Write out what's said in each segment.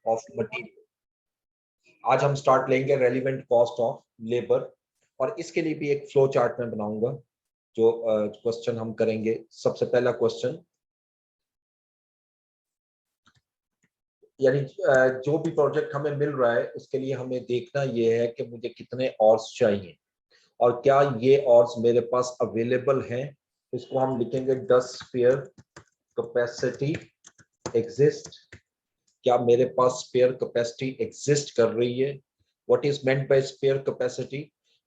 Of material. आज हम start लेंगे रेलिवेंट कॉस्ट ऑफ लेबर, और इसके लिए भी एक फ्लो चार्ट में बनाऊंगा जो क्वेश्चन हम करेंगे। सबसे पहला क्वेश्चन, यानी जो भी प्रोजेक्ट हमें मिल रहा है उसके लिए हमें देखना ये है कि मुझे कितने ऑर्स चाहिए और क्या ये ऑर्स मेरे पास अवेलेबल हैं। इसको हम लिखेंगे डज स्पेयर कैपेसिटी एग्जिस्ट। क्या मेरे पास स्पेयर कैपेसिटी एग्जिस्ट कर रही है। What is meant by spare capacity,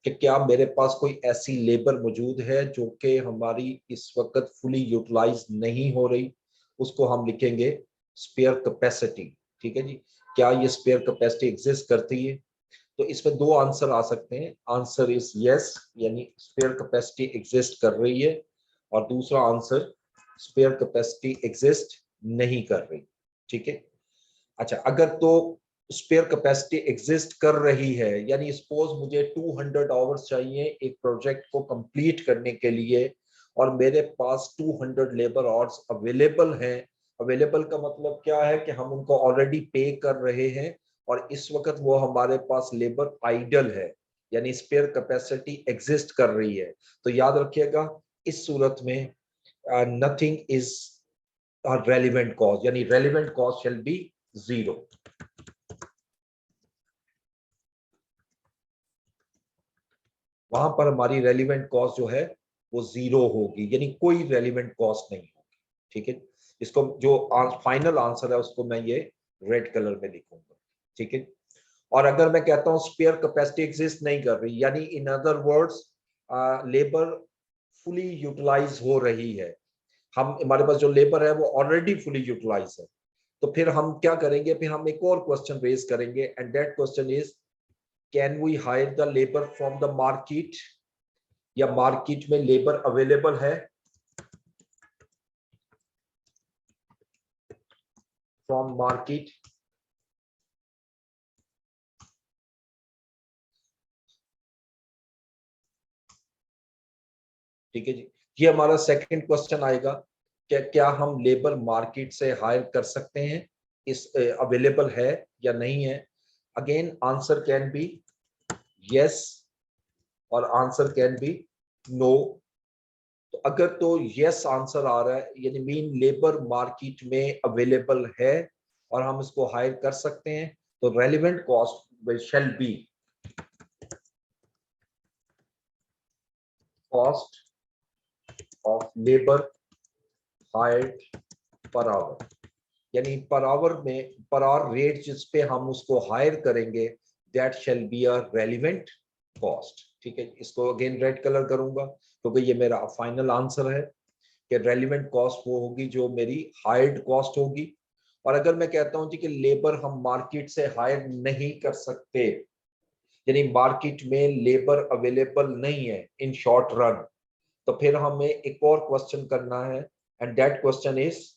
कि क्या मेरे पास कोई ऐसी लेबर मौजूद है जो कि हमारी इस वक्त फुली यूटिलाइज नहीं हो रही, उसको हम लिखेंगे स्पेयर कैपेसिटी। ठीक है जी, क्या ये स्पेयर कैपेसिटी एग्जिस्ट करती है। तो इसमें दो आंसर आ सकते हैं। आंसर इज यस, यानी स्पेयर कैपेसिटी एग्जिस्ट कर रही है, और दूसरा आंसर स्पेयर कैपेसिटी एग्जिस्ट नहीं कर रही। ठीक है। अच्छा, अगर तो स्पेयर कैपेसिटी एग्जिस्ट कर रही है, यानी सपोज मुझे 200 आवर्स चाहिए एक प्रोजेक्ट को कंप्लीट करने के लिए, और मेरे पास 200 लेबर आवर्स अवेलेबल हैं। अवेलेबल का मतलब क्या है कि हम उनको ऑलरेडी पे कर रहे हैं और इस वक्त वो हमारे पास लेबर आइडल है, यानी स्पेयर कैपेसिटी एग्जिस्ट कर रही है। तो याद रखिएगा, इस सूरत में नथिंग इज रेलिवेंट कॉस्ट, यानी रेलिवेंट कॉस्ट शैल बी 0। वहां पर हमारी रेलिवेंट कॉस्ट जो है वो 0 होगी, यानी कोई रेलिवेंट कॉस्ट नहीं होगी। ठीक है, इसको जो फाइनल आंसर है उसको मैं ये रेड कलर में लिखूंगा। ठीक है। और अगर मैं कहता हूं स्पेयर कैपेसिटी एग्जिस्ट नहीं कर रही, यानी in other words labour fully utilise हो रही है, हम हमारे पास जो लेबर है वो ऑलरेडी फुली यूटिलाइज है, तो फिर हम क्या करेंगे, फिर हम एक और क्वेश्चन रेज करेंगे, and that question is can we hire the labour from the market, या मार्केट में लेबर अवेलेबल है फ्रॉम मार्केट। ठीक है जी, ये हमारा सेकंड क्वेश्चन आएगा, क्या हम लेबर मार्केट से हायर कर सकते हैं, इस अवेलेबल है या नहीं है। Again answer can be yes और आंसर कैन बी नो। तो अगर तो यस आंसर आ रहा है, यानी मीन लेबर मार्केट में अवेलेबल है और हम इसको हायर कर सकते हैं, तो relevant cost shall B cost of labour hired पर आवर, यानी पर आवर में पर आवर रेट जिस पे हम उसको हायर करेंगे, that shall be a relevant cost. ठीक है, इसको अगेन रेड कलर करूंगा क्योंकि ये मेरा फाइनल आंसर है कि रेलिवेंट कॉस्ट वो होगी जो मेरी हायर्ड कॉस्ट होगी। और अगर मैं कहता हूं जी कि लेबर हम मार्केट से हायर नहीं कर सकते, यानी मार्केट में लेबर अवेलेबल नहीं है इन शॉर्ट रन, तो फिर हमें एक और क्वेश्चन करना है, and that question is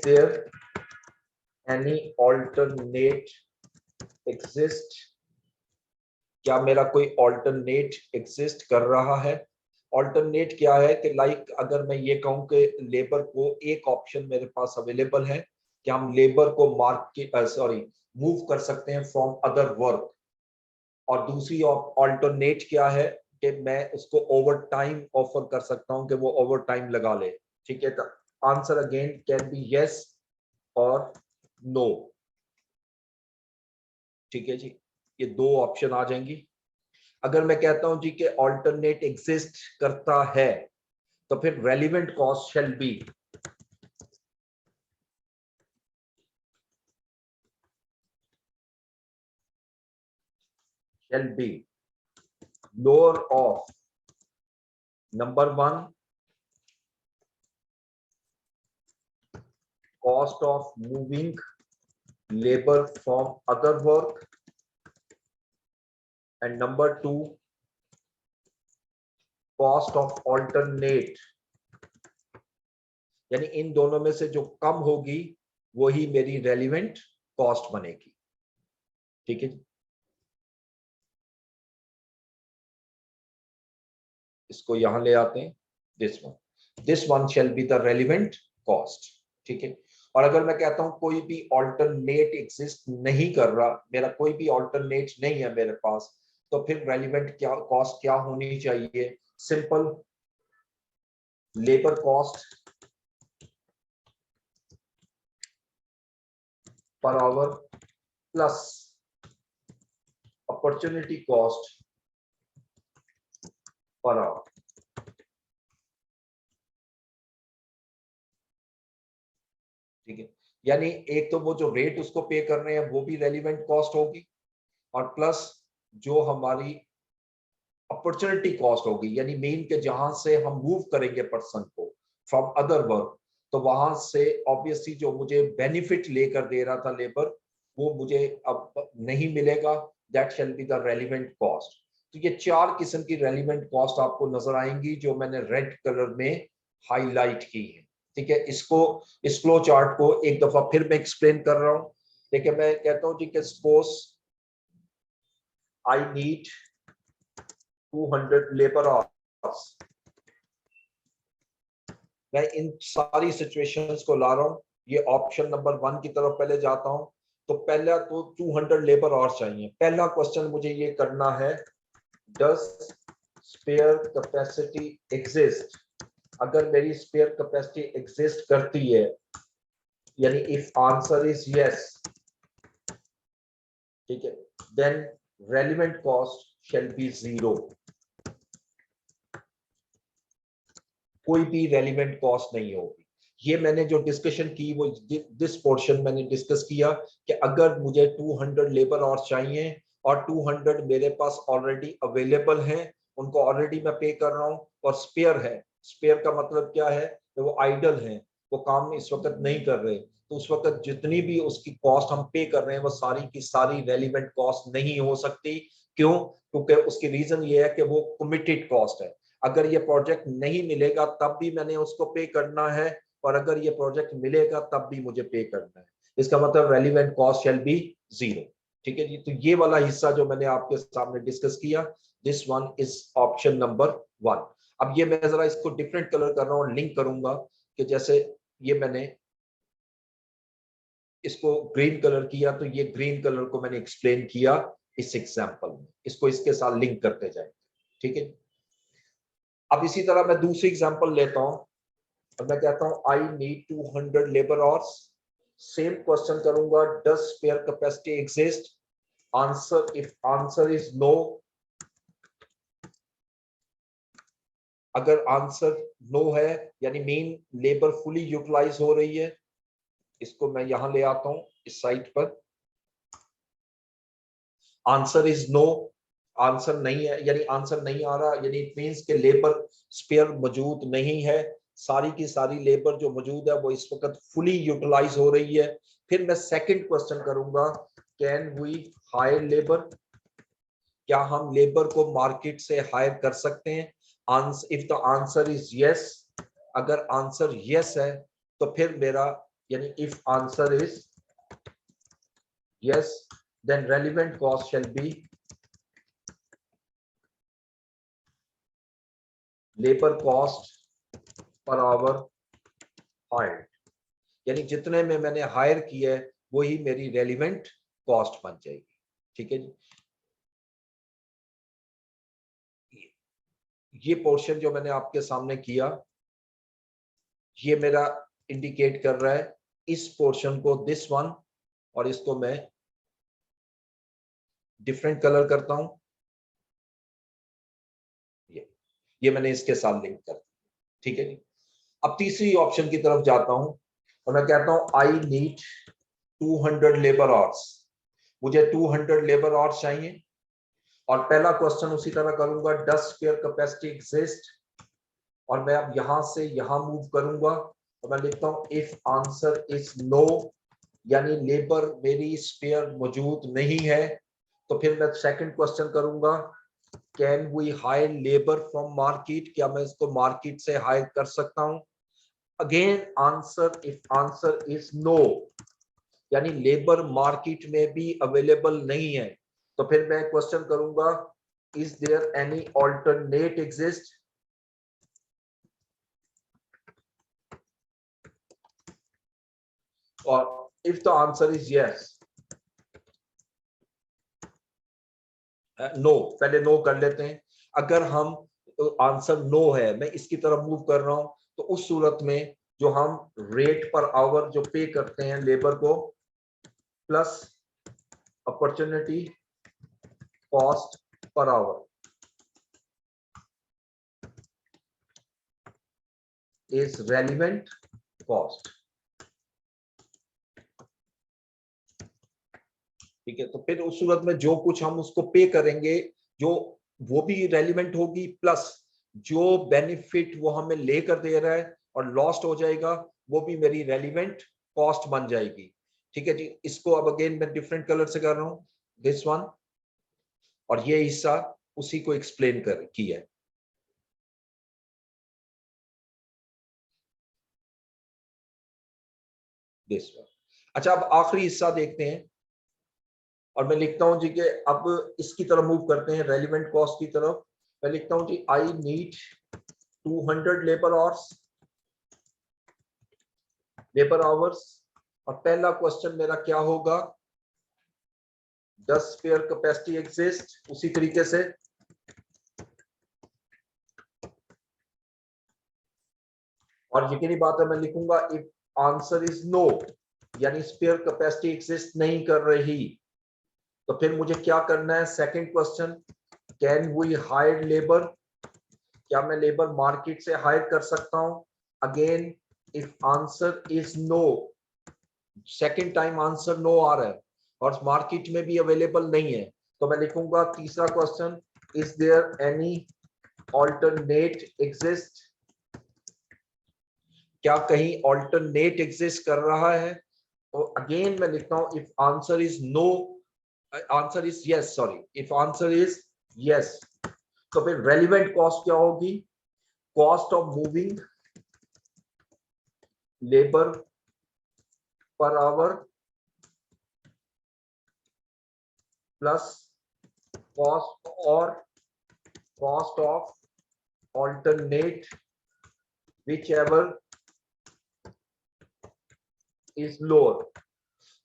there any alternate exist, क्या मेरा कोई ऑल्टरनेट एग्जिस्ट कर रहा है। ऑल्टरनेट क्या है कि लाइक अगर मैं ये कहूं कि लेबर को एक ऑप्शन मेरे पास अवेलेबल है कि हम लेबर को मार्केट मूव कर सकते हैं फ्रॉम अदर वर्क, और दूसरी ऑल्टरनेट क्या है कि मैं उसको ओवर टाइम ऑफर कर सकता हूं कि वो ओवर टाइम लगा ले। ठीक है, तो answer again can be yes और नो। ठीक है जी, ये दो ऑप्शन आ जाएंगी। अगर मैं कहता हूं जी कि ऑल्टरनेट एग्जिस्ट करता है, तो फिर relevant cost shall be lower of number one cost of moving labor from other work, and number two cost of alternate, यानी इन दोनों में से जो कम होगी वही मेरी रेलिवेंट कॉस्ट बनेगी। ठीक है, इसको यहां ले आते हैं, this one shall be the relevant cost. ठीक है, और अगर मैं कहता हूं कोई भी ऑल्टरनेट एग्जिस्ट नहीं कर रहा, मेरा कोई भी ऑल्टरनेट नहीं है मेरे पास, तो फिर रेलिवेंट क्या कॉस्ट क्या होनी चाहिए? Simple, labour cost per hour plus opportunity cost per hour. ठीक है, यानी एक तो वो जो रेट उसको पे कर रहे हैं वो भी रेलिवेंट कॉस्ट होगी, और प्लस जो हमारी अपॉर्चुनिटी कॉस्ट होगी, यानी मीन के जहां से हम मूव करेंगे पर्सन को फ्रॉम अदर वर्क, तो वहां से ऑब्वियसली जो मुझे बेनिफिट लेकर दे रहा था लेबर, वो मुझे अब नहीं मिलेगा, that shall be the relevant cost. तो ये चार किस्म की रेलिवेंट कॉस्ट आपको नजर आएंगी जो मैंने रेड कलर में हाईलाइट की है। ठीक है, इसको, इस फ्लो चार्ट को एक दफा फिर मैं एक्सप्लेन कर रहा हूं। ठीक है, मैं कहता हूं जी कि suppose I need 200 labour hours. मैं इन सारी सिचुएशंस को ला रहा हूं, ये ऑप्शन नंबर 1 की तरफ पहले जाता हूं। तो पहला तो 200 लेबर आवर्स चाहिए। पहला क्वेश्चन मुझे ये करना है, डज स्पेयर कैपेसिटी एग्जिस्ट? अगर मेरी स्पेयर कैपेसिटी एग्जिस्ट करती है, यानी इफ आंसर इज यस, ठीक है, then relevant cost shall be 0। कोई भी रेलिवेंट कॉस्ट नहीं होगी। ये मैंने जो डिस्कशन की वो दिस पोर्शन मैंने डिस्कस किया कि अगर मुझे 200 लेबर आवर्स चाहिए और 200 मेरे पास ऑलरेडी अवेलेबल हैं, उनको ऑलरेडी मैं पे कर रहा हूं, और स्पेयर है, स्पेयर का मतलब क्या है कि वो आइडल हैं, वो काम इस वक्त नहीं कर रहे, तो उस वक्त जितनी भी उसकी कॉस्ट हम पे कर रहे हैं वो सारी की सारी रेलिवेंट कॉस्ट नहीं हो सकती। क्यों? क्योंकि उसकी रीजन ये है कि वो कमिटेड कॉस्ट है। अगर ये प्रोजेक्ट नहीं मिलेगा तब भी मैंने उसको पे करना है, और अगर ये प्रोजेक्ट मिलेगा तब भी मुझे पे करना है। इसका मतलब रेलिवेंट कॉस्ट शैल बी 0। ठीक है जी, तो ये वाला हिस्सा जो मैंने आपके सामने डिस्कस किया, this one is option number 1। अब ये मैं जरा इसको डिफरेंट कलर कर रहा हूँ, लिंक करूंगा कि जैसे ये मैंने इसको ग्रीन कलर किया, तो ये ग्रीन कलर को मैंने एक्सप्लेन किया इस एग्जांपल में, इसको इसके साथ लिंक करते जाएंगे। ठीक है, अब इसी तरह मैं दूसरी एग्जांपल लेता हूं और मैं कहता हूं I need 200 labour hours. Same question करूंगा, does spare capacity exist? Answer, if answer is no, अगर आंसर नो है यानी मेन लेबर फुली यूटिलाइज हो रही है, इसको मैं यहां ले आता हूं इस साइट पर। आंसर इज नो, आंसर नहीं है यानी आंसर नहीं आ रहा, यानी इट मींस के लेबर स्पेयर मौजूद नहीं है, सारी की सारी लेबर जो मौजूद है वो इस वक्त फुली यूटिलाइज हो रही है। फिर मैं सेकंड क्वेश्चन करूंगा, कैन वी हायर लेबर? क्या हम लेबर को मार्केट से हायर कर सकते हैं? If the answer is yes, अगर आंसर यस है तो फिर मेरा, यानी if answer is yes, then relevant cost shall be labor cost per hour hired, यानी जितने में मैंने हायर किया है वही मेरी रेलिवेंट कॉस्ट बन जाएगी। ठीक है जी, ये पोर्शन जो मैंने आपके सामने किया, ये मेरा इंडिकेट कर रहा है इस पोर्शन को, दिस वन, और इसको मैं डिफरेंट कलर करता हूं, ये मैंने इसके साथ लिंक कर दिया। ठीक है जी, अब तीसरी ऑप्शन की तरफ जाता हूं और मैं कहता हूं आई नीड 200 लेबर आवर्स। मुझे 200 लेबर आवर्स चाहिए, और पहला क्वेश्चन उसी तरह करूंगा, डज स्पेयर कैपेसिटी एग्जिस्ट? और मैं अब यहां से यहां मूव करूंगा और मैं लिखता हूं इफ आंसर इज नो, यानी लेबर मेरी स्पेयर मौजूद नहीं है, तो फिर मैं सेकंड क्वेश्चन करूंगा, can we hire labour from market? क्या मैं इसको मार्केट से हायर कर सकता हूं? Again answer, if answer is no, यानी लेबर मार्केट में भी अवेलेबल नहीं है, तो फिर मैं क्वेश्चन करूंगा, is there any alternate exist? और if the answer is yes, no, पहले नो कर लेते हैं। अगर हम आंसर नो है, मैं इसकी तरफ मूव कर रहा हूं, तो उस सूरत में जो हम रेट पर आवर जो पे करते हैं लेबर को plus opportunity cost per hour is relevant cost. ठीक है, तो फिर उस सूरत में जो कुछ हम उसको पे करेंगे, जो वो भी रेलिवेंट होगी, प्लस जो बेनिफिट वो हमें लेकर दे रहा है और लॉस्ट हो जाएगा, वो भी मेरी रेलिवेंट कॉस्ट बन जाएगी। ठीक है जी, इसको अब अगेन मैं डिफरेंट कलर से कर रहा हूं, दिस वन, और ये हिस्सा उसी को एक्सप्लेन कर किया है। This one. अच्छा, अब आखिरी हिस्सा देखते हैं, और मैं लिखता हूं जी कि अब इसकी तरफ मूव करते हैं, रेलिवेंट कॉस्ट की तरफ। मैं लिखता हूं जी, आई नीड 200 लेबर आवर्स, और पहला क्वेश्चन मेरा क्या होगा, डज स्पेयर कैपेसिटी एग्जिस्ट। उसी तरीके से और यकीनी बात है, मैं लिखूंगा इफ आंसर इज नो, यानी स्पेयर कैपेसिटी एग्जिस्ट नहीं कर रही, तो फिर मुझे क्या करना है, second question, can we hire labour, क्या मैं लेबर मार्केट से हायर कर सकता हूं। Again if answer is no, second time answer no आ रहा है और मार्केट में भी अवेलेबल नहीं है, तो मैं लिखूंगा तीसरा question, is there any alternate exist, क्या कहीं ऑल्टरनेट एग्जिस्ट कर रहा है। तो अगेन मैं लिखता हूं if answer is no, answer is yes, sorry, if answer is yes, तो फिर रेलिवेंट कॉस्ट क्या होगी, कॉस्ट ऑफ मूविंग लेबर पर आवर प्लस कॉस्ट और cost of alternate whichever is lower.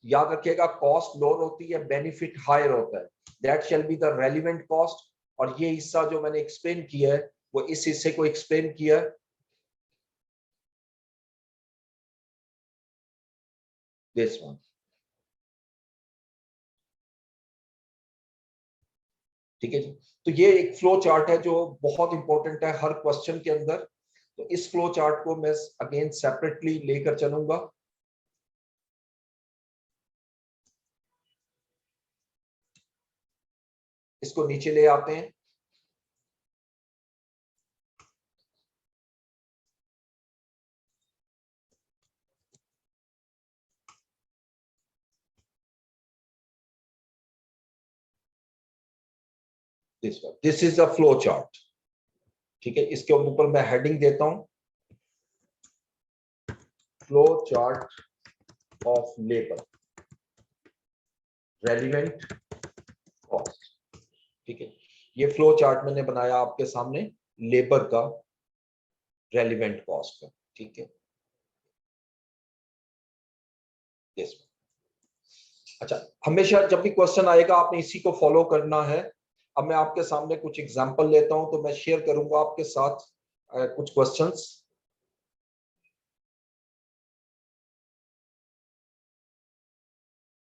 याद रखिएगा, कॉस्ट लोअर होती है, बेनिफिट हायर होता है, that shall be the relevant cost. और ये हिस्सा जो मैंने एक्सप्लेन किया है, वो इस हिस्से को एक्सप्लेन किया है, दिस वन। ठीक है जी, तो ये एक फ्लो चार्ट है जो बहुत इंपॉर्टेंट है हर क्वेश्चन के अंदर। तो इस फ्लो चार्ट को मैं अगेन सेपरेटली लेकर चलूंगा। इसको नीचे ले आते हैं, this is a flow chart. ठीक है, इसके ऊपर मैं हेडिंग देता हूं, flow chart of labour relevant cost. ठीक है, ये फ्लो चार्ट मैंने बनाया आपके सामने लेबर का रेलिवेंट कॉस्ट का। ठीक है, यस। अच्छा, हमेशा जब भी क्वेश्चन आएगा आपने इसी को फॉलो करना है। अब मैं आपके सामने कुछ एग्जांपल लेता हूं, तो मैं शेयर करूंगा आपके साथ कुछ क्वेश्चंस।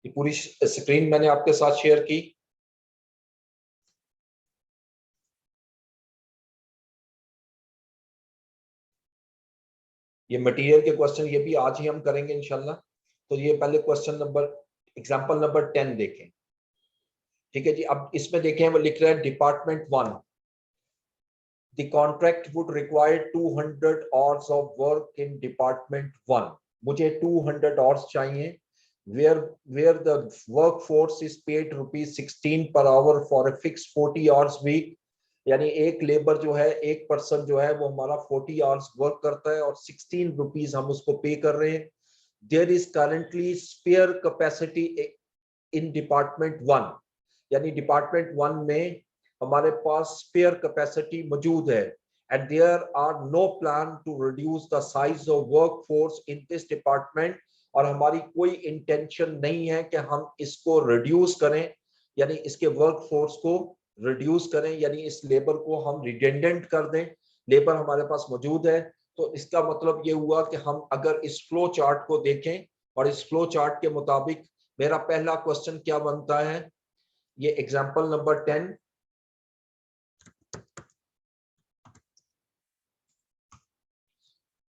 ये पूरी स्क्रीन मैंने आपके साथ शेयर की। ये मटेरियल के क्वेश्चन ये भी आज ही हम करेंगे इंशाल्लाह। तो ये पहले क्वेश्चन नंबर, एग्जांपल नंबर 10 देखें। ठीक है जी, अब इसमें देखें, वो लिख रहा है department 1, the contract would require 200 hours of work in department 1। मुझे 200 आवर्स चाहिए, where the workforce is paid ₹16 per hour for a fixed 40 hours week। यानी एक लेबर जो है, एक पर्सन जो है, वो हमारा 40 आवर्स वर्क करता है और 16 रुपीज हम उसको पे कर रहे हैं। There is currently spare capacity in department 1, यानी डिपार्टमेंट 1 में हमारे पास स्पेयर कैपेसिटी मौजूद है, and there are no plan to reduce the size of workforce in this department और हमारी कोई इंटेंशन नहीं है कि हम इसको रिड्यूस करें, यानी इसके वर्क फोर्स को रिड्यूस करें, यानी इस लेबर को हम रिडेंडेंट कर दें। लेबर हमारे पास मौजूद है, तो इसका मतलब ये हुआ कि हम अगर इस फ्लो चार्ट को देखें और इस फ्लो चार्ट के मुताबिक मेरा पहला क्वेश्चन क्या बनता है, ये एग्जांपल नंबर 10,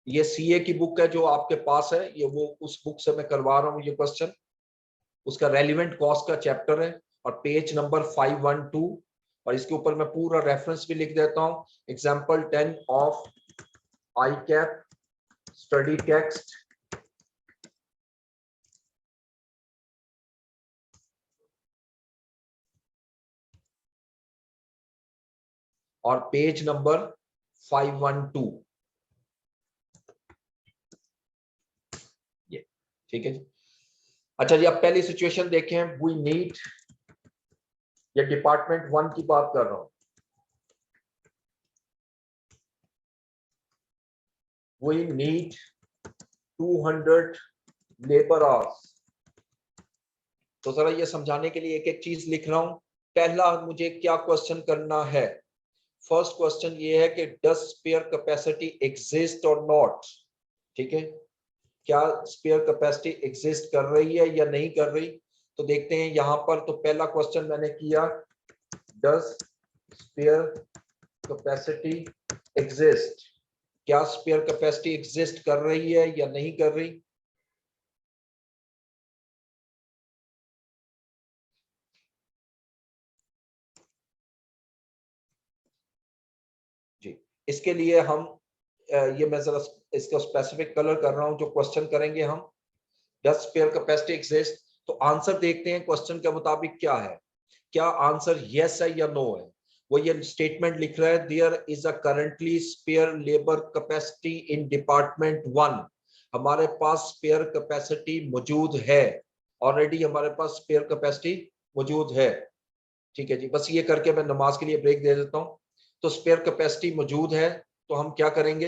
ये सीए की बुक है जो आपके पास है, ये वो उस बुक से मैं करवा रहा हूं ये क्वेश्चन, उसका रेलिवेंट कॉस्ट का चैप्टर है और पेज नंबर 512, और इसके ऊपर मैं पूरा रेफरेंस भी लिख देता हूं, example 10 of ICAP study text, और पेज नंबर 512, ये ठीक है जी। अच्छा जी, अब पहली सिचुएशन देखें, वी नीड, ये डिपार्टमेंट 1 की बात कर रहा हूं, वी नीड 200 लेबर आवर्स। तो जरा ये समझाने के लिए एक एक चीज लिख रहा हूं। पहला मुझे क्या क्वेश्चन करना है, फर्स्ट क्वेश्चन ये है कि डज स्पेयर कैपेसिटी एग्जिस्ट और नॉट, ठीक है, क्या स्पेयर कैपेसिटी एग्जिस्ट कर रही है या नहीं कर रही। तो देखते हैं यहां पर, तो पहला क्वेश्चन मैंने किया, डज स्पेयर कैपेसिटी एग्जिस्ट, क्या स्पेयर कैपेसिटी एग्जिस्ट कर रही है या नहीं कर रही। जी, इसके लिए हम ये मैं जरा इसका स्पेसिफिक कलर कर रहा हूं, जो क्वेश्चन करेंगे हम, डज स्पेयर कैपेसिटी एग्जिस्ट, तो आंसर देखते हैं क्वेश्चन के मुताबिक क्या है, क्या आंसर यस है या नो है। वो ये स्टेटमेंट लिख रहा है, there is a currently spare labour capacity in department 1, हमारे पास स्पेयर कैपेसिटी मौजूद है, ऑलरेडी हमारे पास स्पेयर कैपेसिटी मौजूद है। ठीक है जी, बस ये करके मैं नमाज के लिए ब्रेक दे देता हूं। तो स्पेयर कैपेसिटी मौजूद है, तो हम क्या करेंगे,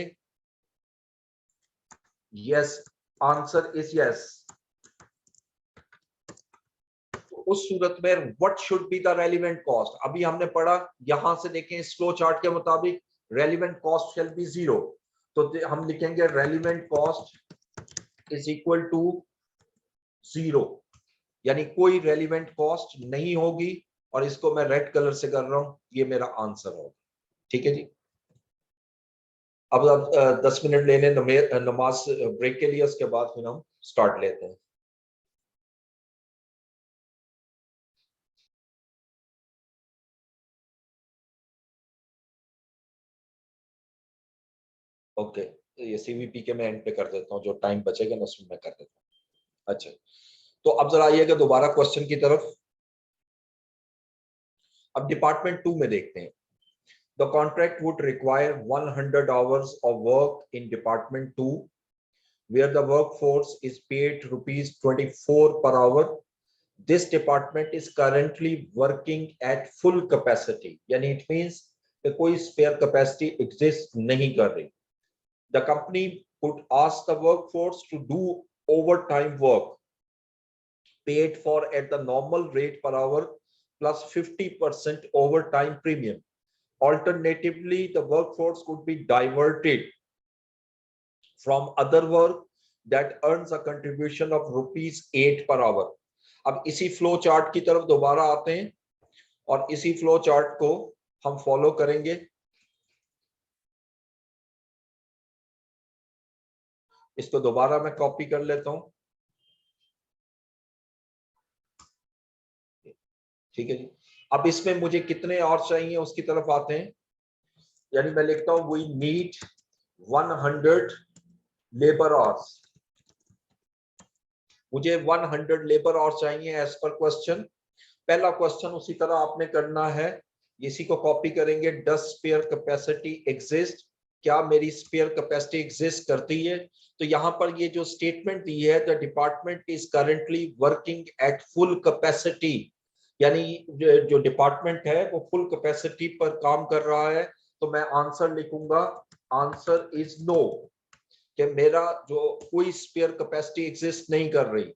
यस, आंसर इज यस। उस सूरत में what should be the relevant cost, अभी हमने पढ़ा, यहां से देखें इस फ्लो चार्ट के मुताबिक रेलिवेंट कॉस्ट शैल बी 0, तो हम लिखेंगे relevant cost is equal to 0, यानी कोई रेलिवेंट कॉस्ट नहीं होगी, और इसको मैं रेड कलर से कर रहा हूं, ये मेरा आंसर होगा। ठीक है जी, अब 10 मिनट लेने नमाज ब्रेक के लिए, उसके बाद फिर हम स्टार्ट लेते हैं। ओके, ये सीवीपी के मैं एंड पे कर देता हूँ, जो टाइम बचेगा ना उसमें मैं कर देता हूँ। अच्छा, तो अब जरा आइएगा दोबारा क्वेश्चन की तरफ। अब डिपार्टमेंट 2 में देखते हैं, the contract would require 100 hours of work in department 2 where the workforce is paid rupees 24 per hour. This department is currently working at full capacity, यानी it means कि कोई spare capacity exist नहीं कर रही। The company could ask the workforce to do overtime work paid for at the normal rate per hour plus 50% overtime premium. Alternatively, the workforce could be diverted from other work that earns a contribution of rupees 8 per hour. अब इसी flow chart की तरफ दोबारा आते हैं और इसी flow chart को हम फॉलो करेंगे। इसको दोबारा मैं कॉपी कर लेता हूं, ठीक है जी। अब इसमें मुझे कितने और चाहिए उसकी तरफ आते हैं, यानी मैं लिखता हूं वी नीड 100 लेबर आवर्स, मुझे 100 लेबर आवर्स चाहिए एज पर क्वेश्चन। पहला क्वेश्चन उसी तरह आपने करना है, इसी को कॉपी करेंगे, डज स्पेयर कैपेसिटी एग्जिस्ट, क्या मेरी स्पेयर कैपेसिटी एग्जिस्ट करती है। तो यहां पर ये जो स्टेटमेंट दी है, the department is currently working at full capacity, यानी जो डिपार्टमेंट है वो फुल कैपेसिटी पर काम कर रहा है, तो मैं आंसर लिखूंगा, आंसर इज नो। कि मेरा जो कोई स्पेयर कैपेसिटी एग्जिस्ट नहीं कर रही।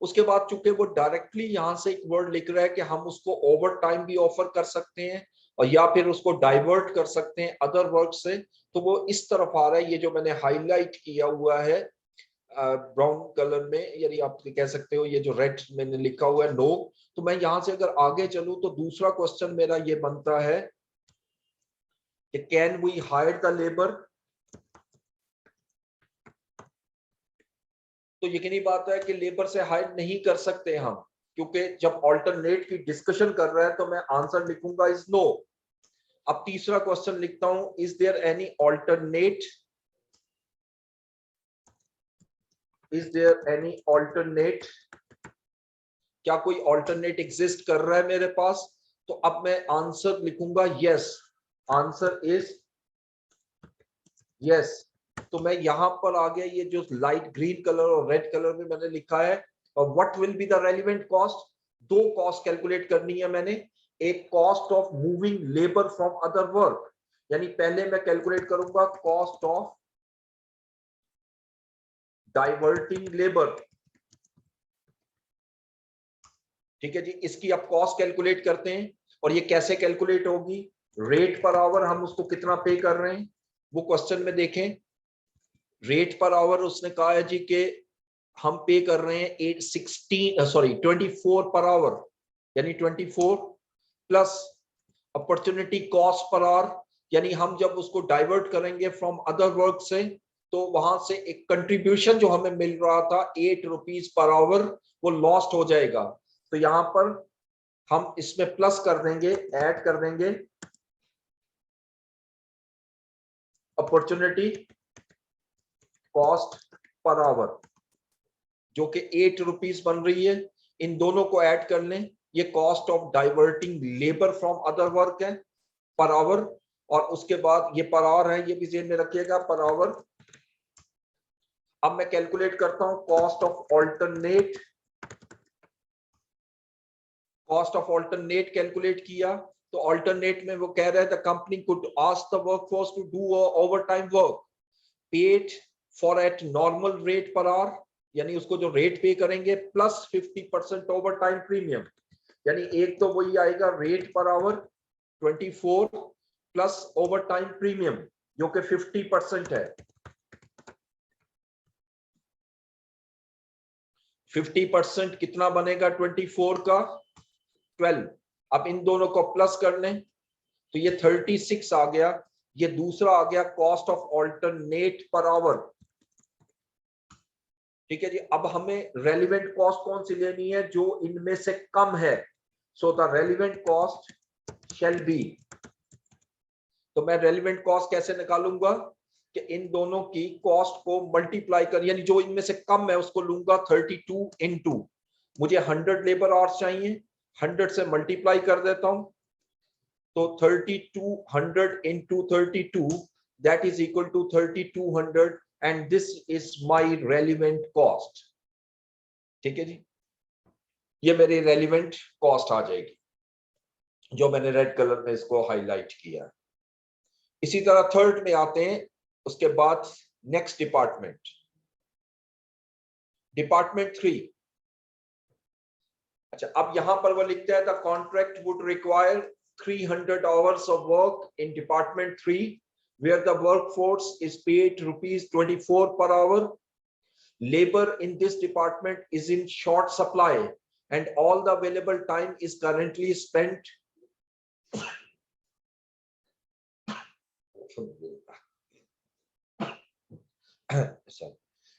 उसके बाद चूंकि वो डायरेक्टली यहाँ से एक वर्ड लिख रहा है कि हम उसको ओवर टाइम भी ऑफर कर सकते हैं और या फिर उसको डाइवर्ट कर सकते हैं अदर वर्क से, तो वो इस तरफ आ रहा है। ये जो मैंने हाईलाइट किया हुआ है ब्राउन कलर में, यानी आप कह सकते हो ये जो रेड मैंने लिखा हुआ है नो, तो मैं यहां से अगर आगे चलूं तो दूसरा क्वेश्चन मेरा ये बनता है कि can we hire the labour. तो यकीनी बात है कि लेबर से हायर नहीं कर सकते हम, क्योंकि जब ऑल्टरनेट की डिस्कशन कर रहा है तो मैं आंसर लिखूंगा इज नो। अब तीसरा क्वेश्चन लिखता हूं, is there any alternate, is there any alternate, क्या कोई ऑल्टरनेट एग्जिस्ट कर रहा है मेरे पास। तो अब मैं आंसर लिखूंगा यस, आंसर इज यस। तो मैं यहां पर आ गया, ये जो लाइट ग्रीन कलर और रेड कलर में मैंने लिखा है। और what will be the relevant cost, दो कॉस्ट कैलकुलेट करनी है मैंने। एक cost of moving labour from other work, यानी पहले मैं कैलकुलेट करूंगा कॉस्ट ऑफ डाइवर्टिंग लेबर। ठीक है जी, इसकी आप कॉस्ट कैलकुलेट करते हैं। और ये कैसे कैलकुलेट होगी, रेट पर आवर हम उसको कितना पे कर रहे हैं वो क्वेश्चन में देखें। रेट पर आवर उसने कहा है जी कि हम पे कर रहे हैं 24 पर आवर, यानी 24 plus opportunity cost per hour, यानी हम जब उसको डाइवर्ट करेंगे फ्रॉम अदर वर्क से तो वहां से एक कंट्रीब्यूशन जो हमें मिल रहा था 8 रुपीज पर आवर वो लॉस्ट हो जाएगा। तो यहां पर हम इसमें प्लस कर देंगे, ऐड कर देंगे अपॉर्चुनिटी कॉस्ट पर आवर जो कि 8 रुपीज बन रही है। इन दोनों को ऐड कर लें, ये cost of diverting labour from other work है पर आवर। और उसके बाद ये पर आवर है, ये भी जेन में रखिएगा पर आवर। अब मैं कैलकुलेट करता हूं cost of alternate, cost of alternate calculate किया तो ऑल्टरनेट में वो कह रहा है the company could ask the workforce to do overtime work paid for at normal rate per hour, यानी उसको जो रेट पे करेंगे प्लस 50% ओवर टाइम प्रीमियम, यानी एक तो वही आएगा rate per our 24 plus over time premium जो कि 50% है। 50% कितना बनेगा 24 का 12। अब इन दोनों को प्लस कर लें तो ये 36 आ गया। ये दूसरा आ गया cost of alternate per hour. ठीक है जी, अब हमें रेलिवेंट कॉस्ट कौन सी लेनी है, जो इनमें से कम है। So the relevant cost shall B, तो मैं रेलिवेंट कॉस्ट कैसे निकालूंगा कि इन दोनों की कॉस्ट को मल्टीप्लाई कर, यानी जो इनमें से कम है उसको लूंगा 32 इंटू, मुझे 100 लेबर आवर्स चाहिए, 100 से मल्टीप्लाई कर देता हूं तो 3200 into 32 that is equal to 3200 and this is my relevant cost। ठीक है जी, ये मेरी रेलिवेंट कॉस्ट आ जाएगी जो मैंने रेड कलर में इसको हाईलाइट किया। इसी तरह थर्ड में आते हैं, उसके बाद नेक्स्ट डिपार्टमेंट, डिपार्टमेंट 3। अच्छा, अब यहां पर वो लिखता है the contract would require 300 hours of work in department 3 where the workforce is paid rupees 24 per hour. Labor in this department is in short supply and all the available time is currently spent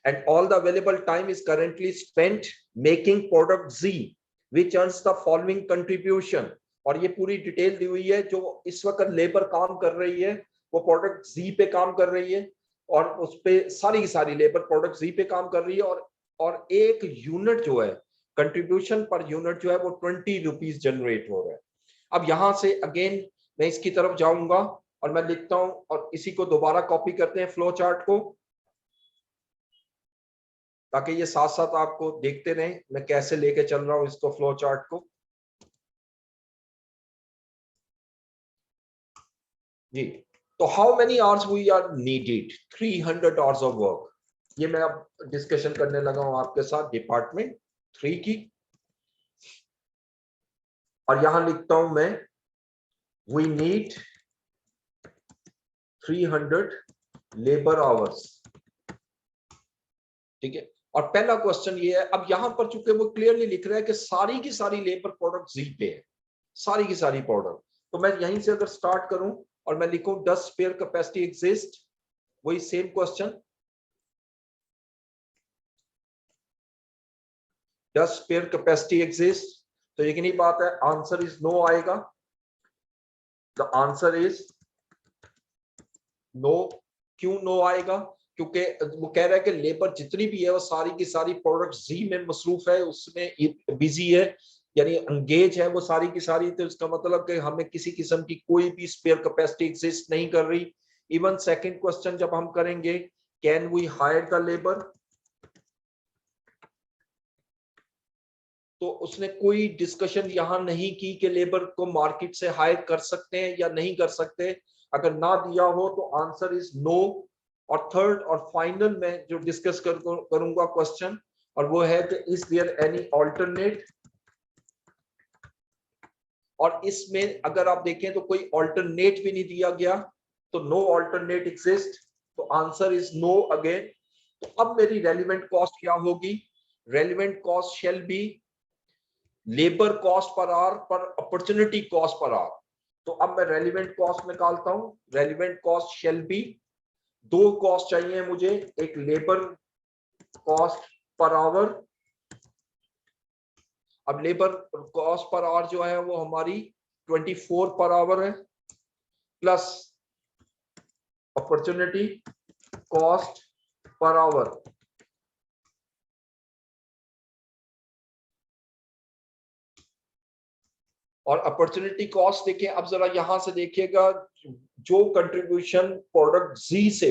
and all the available time is currently spent making product Z which earns the following contribution। और ये पूरी detail दी हुई है, जो इस वक्त labour काम कर रही है वो प्रोडक्ट जी पे काम कर रही है और उस पे सारी की सारी लेबर प्रोडक्ट जी पे काम कर रही है और एक यूनिट जो है कंट्रीब्यूशन पर यूनिट जो है वो 20 रुपीज जनरेट हो रहा है। अब यहां से अगेन मैं इसकी तरफ जाऊंगा और मैं लिखता हूं और इसी को दोबारा कॉपी करते हैं फ्लो चार्ट को, ताकि ये साथ साथ आपको देखते रहें मैं कैसे लेके चल रहा हूं इसको फ्लो चार्ट को। जी, तो how many hours we are needed, 300 hours of work. ये मैं अब डिस्कशन करने लगा हूं आपके साथ डिपार्टमेंट 3 की, और यहां लिखता हूं मैं वी नीड 300 लेबर आवर्स। ठीक है, और पहला क्वेश्चन ये है, अब यहां पर चूंकि वो क्लियरली लिख रहा है कि सारी की सारी लेबर प्रोडक्ट जी पे है, सारी की सारी प्रोडक्ट, तो मैं यहीं से अगर स्टार्ट करूं और मैं लिखूं डज स्पेयर कैपेसिटी एग्जिस्ट, वही same question, does spare capacity exist, तो यकीनी बात है आंसर इज नो आएगा। The answer is no. क्यों नो आएगा? क्योंकि वो कह रहा है कि लेबर जितनी भी है वो सारी की सारी प्रोडक्ट जी में मसरूफ है, उसमें बिजी है, यानी एंगेज है वो सारी की सारी, तो इसका मतलब कि हमें किसी किस्म की कोई भी स्पेयर कैपेसिटी एग्जिस्ट नहीं कर रही। इवन सेकंड क्वेश्चन जब हम करेंगे, can we hire the labour, तो उसने कोई डिस्कशन यहां नहीं की कि लेबर को मार्केट से हायर कर सकते हैं या नहीं कर सकते। अगर ना दिया हो तो आंसर इज नो। और थर्ड और फाइनल में जो डिस्कस करूंगा क्वेश्चन, और वो है कि इज देयर एनी ऑल्टरनेट, और इसमें अगर आप देखें तो कोई ऑल्टरनेट भी नहीं दिया गया, तो नो ऑल्टरनेट एग्जिस्ट, तो आंसर इज नो अगेन। तो अब मेरी रेलिवेंट कॉस्ट क्या होगी? Relevant cost shall B labour cost per hour पर अपॉर्चुनिटी कॉस्ट पर आवर। तो अब मैं रेलिवेंट कॉस्ट निकालता हूं। रेलिवेंट कॉस्ट शेल बी, दो कॉस्ट चाहिए मुझे, एक लेबर कॉस्ट पर आवर, अब लेबर कॉस्ट पर आवर जो है वो हमारी 24 पर आवर है, plus opportunity cost per hour. और अपॉर्चुनिटी कॉस्ट देखिए, अब जरा यहां से देखिएगा, जो कंट्रीब्यूशन प्रोडक्ट जी से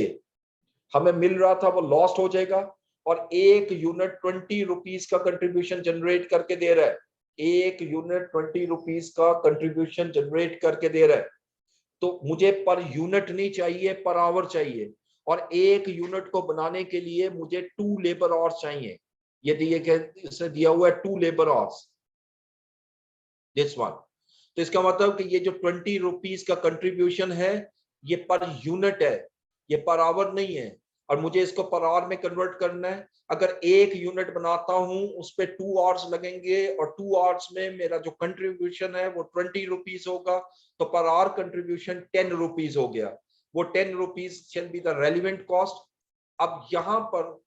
हमें मिल रहा था वो लॉस्ट हो जाएगा, और एक यूनिट 20 रुपीज का कंट्रीब्यूशन जनरेट करके दे रहा है, एक यूनिट 20 रुपीज का कंट्रीब्यूशन जनरेट करके दे रहा है। तो मुझे पर यूनिट नहीं चाहिए, पर आवर चाहिए, और एक यूनिट को बनाने के लिए मुझे 2 लेबर आवर्स चाहिए। ये इसने दिया हुआ है 2 लेबर आवर्स, दिस वन। तो इसका मतलब कि ये जो 20 रुपीज का कंट्रीब्यूशन है ये पर यूनिट है, ये पर आवर नहीं है, और मुझे इसको पर आवर में कन्वर्ट करना है। अगर एक यूनिट बनाता हूं उस पर 2 आवर्स लगेंगे, और 2 आवर्स में मेरा जो कंट्रीब्यूशन है वो 20 रुपीज होगा, तो पर आवर कंट्रीब्यूशन 10 रुपीज हो गया। वो 10 rupees shell be the relevant cost. अब यहां पर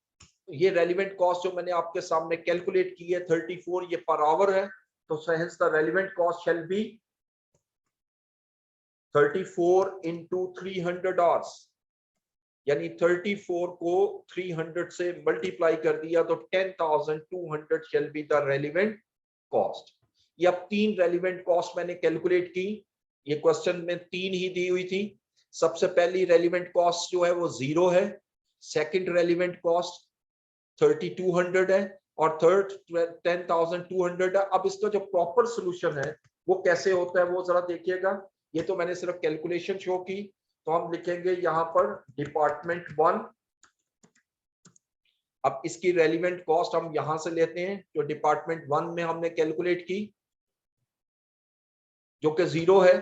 ये रेलिवेंट कॉस्ट जो मैंने आपके सामने कैलकुलेट की है 34, ये पर आवर है, तो hence the relevant cost shall be 34 into 300 hours, यानी 34 को 300 से मल्टीप्लाई कर दिया तो 10,200 shall be the relevant cost। ये अब 3 रेलिवेंट कॉस्ट मैंने कैलकुलेट की, ये क्वेश्चन में 3 ही दी हुई थी। सबसे पहली रेलिवेंट कॉस्ट जो है वो 0 है, सेकंड रेलिवेंट कॉस्ट 3200 है, और थर्ड 10,200 है। अब इसका जो प्रॉपर सोल्यूशन है वो कैसे होता है वो जरा देखिएगा। ये तो मैंने सिर्फ कैलकुलेशन शो की, तो हम लिखेंगे यहां पर डिपार्टमेंट 1। अब इसकी रेलिवेंट कॉस्ट हम यहां से लेते हैं जो डिपार्टमेंट 1 में हमने कैलकुलेट की, जो कि 0 है।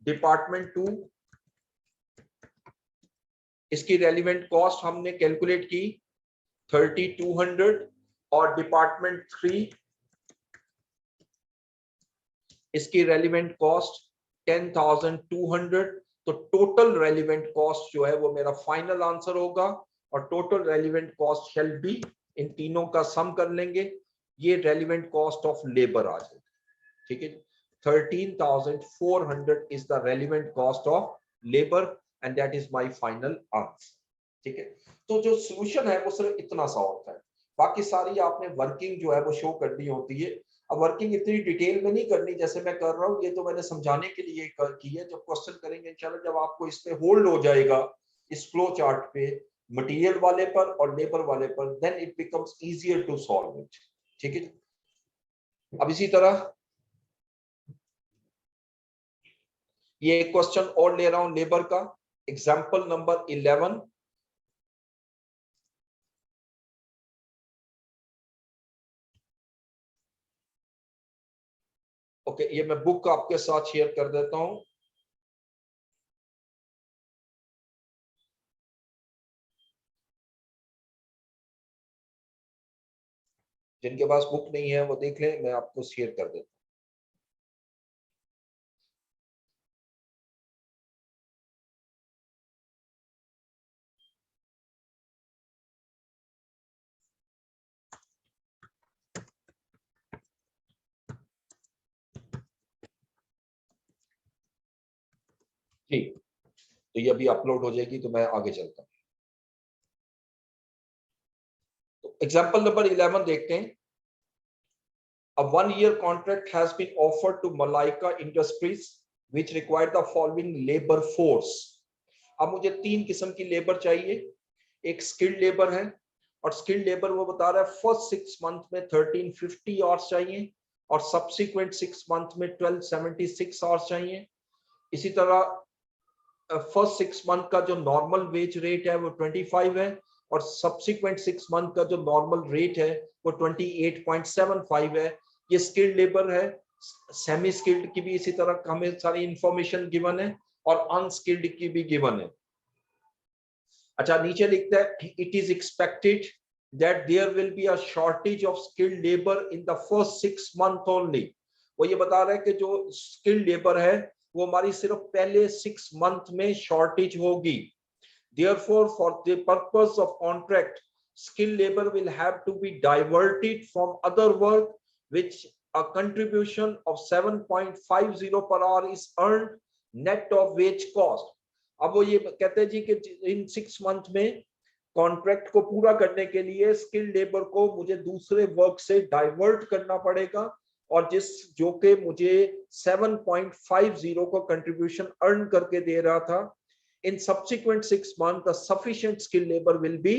डिपार्टमेंट 2, इसकी रेलिवेंट कॉस्ट हमने कैलकुलेट की 3200, और डिपार्टमेंट 3 इसकी रेलिवेंट कॉस्ट 10,200। तो टोटल रेलिवेंट कॉस्ट जो है वो मेरा फाइनल आंसर होगा, और total relevant cost shall be, इन तीनों का सम कर लेंगे, ये रेलिवेंट कॉस्ट ऑफ लेबर आ जाएगी। ठीक है, 13,400 is the relevant cost of labour, and that is my final answer. ठीक है, तो जो सॉल्यूशन है वो सिर्फ इतना सा होता है, बाकी सारी आपने वर्किंग जो है वो शो करनी होती है। अब वर्किंग इतनी डिटेल में नहीं करनी जैसे मैं कर रहा हूँ, ये तो मैंने समझाने के लिए की है। जब क्वेश्चन करेंगे इंशाल्लाह, जब आपको इस पे होल्ड हो जाएगा इस फ्लो चार्ट पे, मटेरियल वाले पर और लेबर वाले पर, then it becomes easier to solve it. ठीक है, अब इसी तरह ये एक क्वेश्चन और ले रहा हूं लेबर का, एग्जाम्पल नंबर 11। ओके, ये मैं बुक आपके साथ शेयर कर देता हूं। जिनके पास बुक नहीं है वो देख लें, मैं आपको शेयर कर देता हूं। ठीक, तो ये अभी अपलोड हो जाएगी, तो मैं आगे चलता हूँ। तो एग्जाम्पल नंबर 11 देखते हैं। A 1-year contract has been offered to Malaika Industries which required the following labor force। अब मुझे 3 किस्म की लेबर चाहिए। एक स्किल्ड लेबर है, और स्किल्ड लेबर वो बता रहा है फर्स्ट 6 मंथ में 1350 आवर्स चाहिए, और सब्सिक्वेंट 6 मंथ में 1276 आवर्स चाहिए। इसी तरह फर्स्ट 6 मंथ का जो नॉर्मल वेज रेट है वो 25 है, और सब्सिक्वेंट 6 मंथ का जो नॉर्मल रेट है वो 28.75 है। ये स्किल्ड लेबर है। सेमी स्किल्ड की भी इसी तरह हमें सारी इंफॉर्मेशन गिवन है, और अनस्किल्ड की भी गिवन है। अच्छा, नीचे लिखता है it is expected that there will be a shortage of skilled labour in the first 6 month only. वो ये बता रहा है कि जो स्किल्ड लेबर है वो हमारी सिर्फ पहले 6 मंथ में शॉर्टेज होगी। Therefore, for the purpose of contract, skilled labor will have to be diverted from other work, which a contribution of 7.50 per hour is earned net of wage cost। अब वो ये कहते हैं जी कि इन 6 मंथ में contract को पूरा करने के लिए स्किल्ड लेबर को मुझे दूसरे वर्क से डाइवर्ट करना पड़ेगा, और जो कि मुझे 7.50 को कंट्रीब्यूशन अर्न करके दे रहा था। In subsequent 6 months, the sufficient skilled labor will be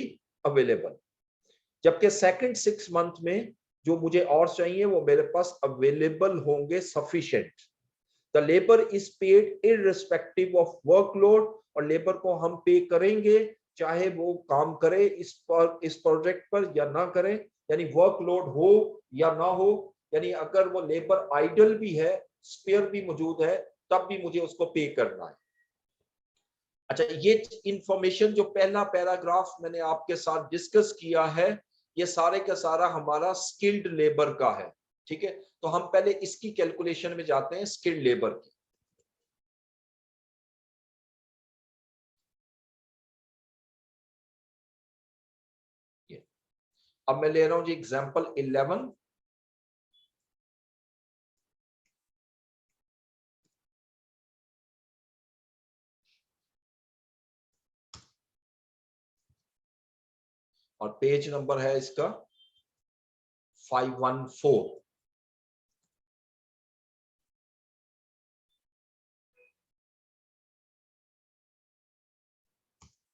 available। जबकि सेकंड 6 मंथ में जो मुझे और चाहिए वो मेरे पास अवेलेबल होंगे sufficient. The labour is paid irrespective of workload, और लेबर को हम पे करेंगे चाहे वो काम करे इस प्रोजेक्ट पर या ना करे, यानी वर्कलोड हो या ना हो। यानी अगर वो लेबर आइडल भी है, स्पेयर भी मौजूद है, तब भी मुझे उसको पे करना है। अच्छा, ये इंफॉर्मेशन जो पहला पैराग्राफ मैंने आपके साथ डिस्कस किया है, ये सारे का सारा हमारा स्किल्ड लेबर का है। ठीक है, तो हम पहले इसकी कैलकुलेशन में जाते हैं, स्किल्ड लेबर की। अब मैं ले रहा हूं जी एग्जांपल 11। और पेज नंबर है इसका 514।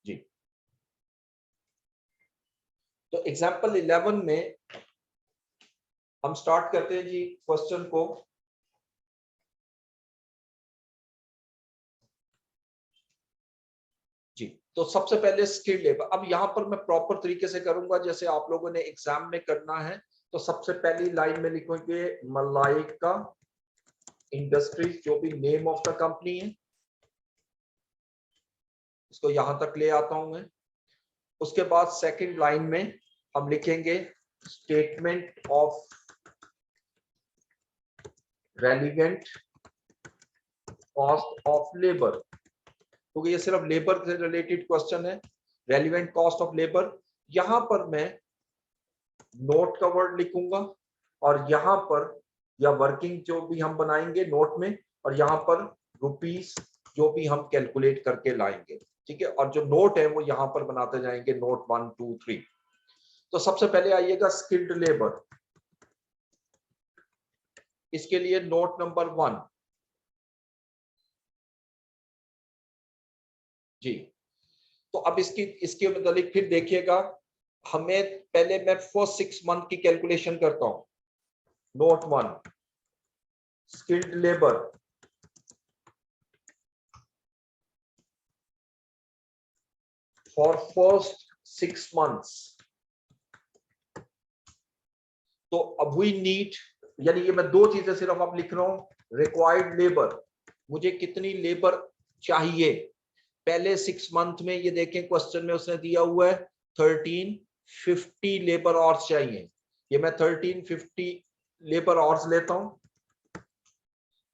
जी, तो एग्जांपल 11 में हम स्टार्ट करते हैं जी क्वेश्चन को। जी, तो सबसे पहले स्किल्ड लेबर। अब यहाँ पर मैं प्रॉपर तरीके से करूंगा जैसे आप लोगों ने एग्जाम में करना है। तो सबसे पहली लाइन में लिखोगे मलाइका इंडस्ट्रीज, जो भी नेम ऑफ द कंपनी है, इसको यहां तक ले आता हूं मैं। उसके बाद सेकंड लाइन में हम लिखेंगे statement of relevant cost of labour, क्योंकि ये सिर्फ लेबर से रिलेटेड क्वेश्चन है। रेलिवेंट कॉस्ट ऑफ लेबर, यहां पर मैं नोट का वर्ड लिखूंगा, और यहां पर या वर्किंग जो भी हम बनाएंगे नोट में, और यहां पर रुपीस जो भी हम कैलकुलेट करके लाएंगे। ठीक है, और जो नोट है वो यहां पर बनाते जाएंगे, नोट 1 2 3। तो सबसे पहले आइएगा स्किल्ड लेबर। इसके लिए नोट नंबर 1 जी। तो अब इसके मुताबिक फिर देखिएगा, हमें पहले मैं फर्स्ट 6 मंथ की कैलकुलेशन करता हूं। Note 1 skilled labour for first 6 months। तो अब वी नीड यानी ये मैं दो चीजें सिर्फ अब लिख रहा हूं, रिक्वायर्ड लेबर, मुझे कितनी लेबर चाहिए। पहले 6 मंथ में ये देखें क्वेश्चन में उसने दिया हुआ है 1350 लेबर आवर्स चाहिए। ये मैं 1350 लेबर आवर्स लेता हूं।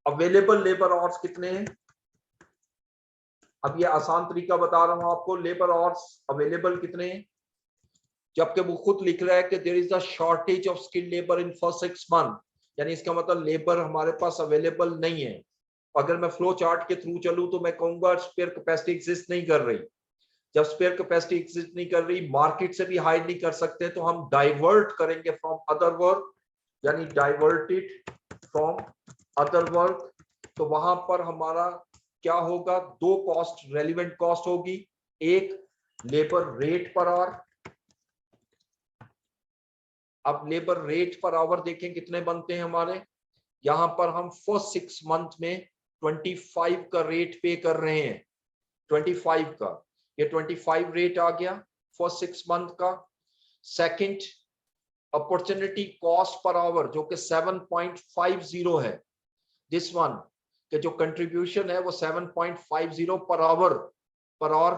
अवेलेबल लेबर आवर्स कितने हैं? अब ये आसान तरीका बता रहा हूं आपको, लेबर आवर्स अवेलेबल कितने हैं, जबकि वो खुद लिख रहा है कि there is a shortage of skilled labour in first 6 month, यानी इसका मतलब लेबर हमारे पास अवेलेबल नहीं है। अगर मैं फ्लो चार्ट के थ्रू चलूं तो मैं कहूंगा स्पेयर कैपेसिटी एग्जिस्ट नहीं कर रही। जब स्पेयर कैपेसिटी एग्जिस्ट नहीं कर रही, मार्केट से भी हायर नहीं कर सकते, तो हम डाइवर्ट करेंगे फ्रॉम अदर वर्क, यानी डाइवर्टेड फ्रॉम अदर वर्क। तो वहां पर हमारा क्या होगा, दो कॉस्ट रेलिवेंट कॉस्ट होगी, एक लेबर रेट पर आवर। अब लेबर रेट पर आवर देखें कितने बनते हैं हमारे, यहां पर हम फर्स्ट 6 मंथ में 25 का रेट पे कर रहे हैं, 25 का, ये 25 रेट आ गया फर्स्ट 6 मंथ का। Second opportunity cost per hour जो कि 7.50 है, दिस वन के जो कंट्रीब्यूशन है वो 7.50 पर आवर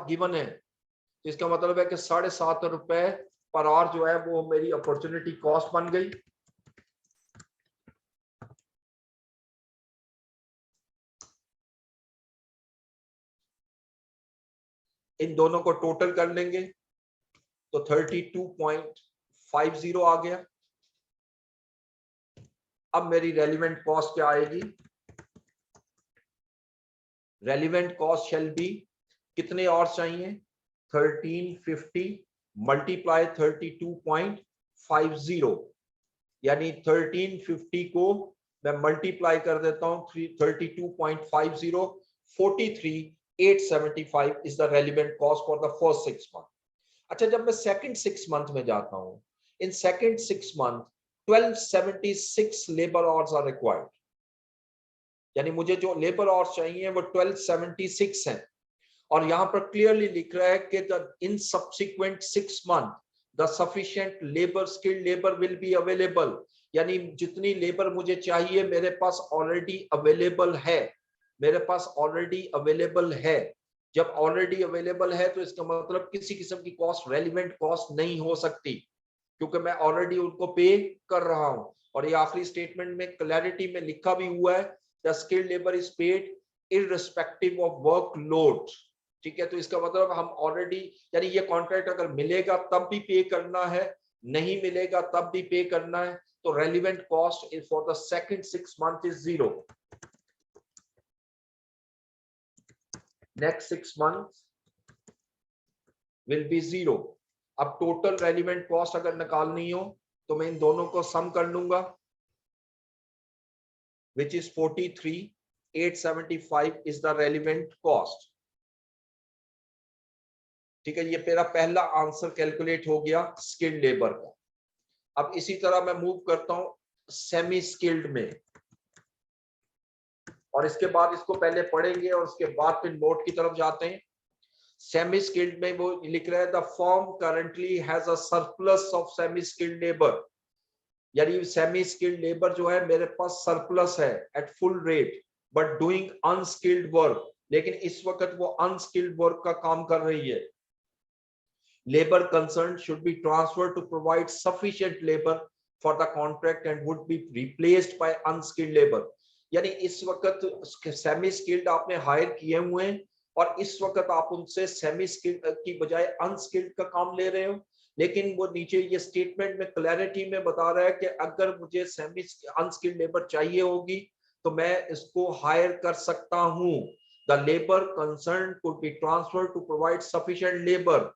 गिवन है। तो इसका मतलब है कि 7.5 रुपए पर आवर जो है वो मेरी अपॉर्चुनिटी कॉस्ट बन गई। इन दोनों को टोटल कर लेंगे तो 32.50 आ गया। अब मेरी रेलिवेंट कॉस्ट क्या आएगी, रेलिवेंट कॉस्ट शैल बी, कितने और चाहिए, 1350 मल्टीप्लाई 32.50, यानी 1350 को मैं मल्टीप्लाई कर देता हूं 32.50, 43,875 is the relevant cost for the first 6 month. अच्छा, जब मैं सेकंड 6 मंथ में जाता हूं, in second 6 month 1276 labour hours are required, यानी मुझे जो लेबर आवर्स चाहिए वो 1276 हैं। और यहां पर क्लियरली लिख रहा है कि in subsequent 6 month the sufficient labour skilled labour will be available, यानी जितनी लेबर मुझे चाहिए मेरे पास ऑलरेडी अवेलेबल है, मेरे पास ऑलरेडी अवेलेबल है। जब ऑलरेडी अवेलेबल है तो इसका मतलब किसी किस्म की कॉस्ट रेलिवेंट कॉस्ट नहीं हो सकती, क्योंकि मैं ऑलरेडी उनको पे कर रहा हूं। और ये आखिरी स्टेटमेंट में क्लैरिटी में लिखा भी हुआ है, the skilled labour is paid irrespective of work load. ठीक है, तो इसका मतलब हम ऑलरेडी, यानी ये कॉन्ट्रैक्ट अगर मिलेगा तब भी पे करना है, नहीं मिलेगा तब भी पे करना है। तो relevant cost is for the second 6 month is 0, next 6 month will be 0। अब टोटल रेलिवेंट कॉस्ट अगर निकालनी हो तो मैं इन दोनों को सम कर लूंगा, which is 43,875 is the relevant cost। ठीक है, ये मेरा पहला आंसर कैलकुलेट हो गया स्किल्ड लेबर का। अब इसी तरह मैं मूव करता हूं सेमी स्किल्ड में, और इसके बाद इसको पहले पढ़ेंगे और उसके बाद फिर नोट की तरफ जाते हैं। सेमी स्किल्ड में वो लिख रहा है the firm currently has a surplus of semi skilled labour, यानी सेमी स्किल्ड लेबर जो है मेरे पास सरप्लस है at full rate but doing unskilled work, लेकिन इस वक्त वो अनस्किल्ड वर्क का काम कर रही है। Labour concern should be transferred to provide sufficient labour for the contract and would be replaced by unskilled labour, यानी इस वक्त सेमी स्किल्ड आपने हायर किए हुए हैं और इस वक्त आप उनसे सेमी स्किल्ड की बजाय अनस्किल्ड का काम ले रहे हो। लेकिन वो नीचे ये स्टेटमेंट में क्लैरिटी में बता रहा है कि अगर मुझे सेमी अनस्किल्ड लेबर चाहिए होगी तो मैं इसको हायर कर सकता हूं। The labour concern could be transferred to provide sufficient labour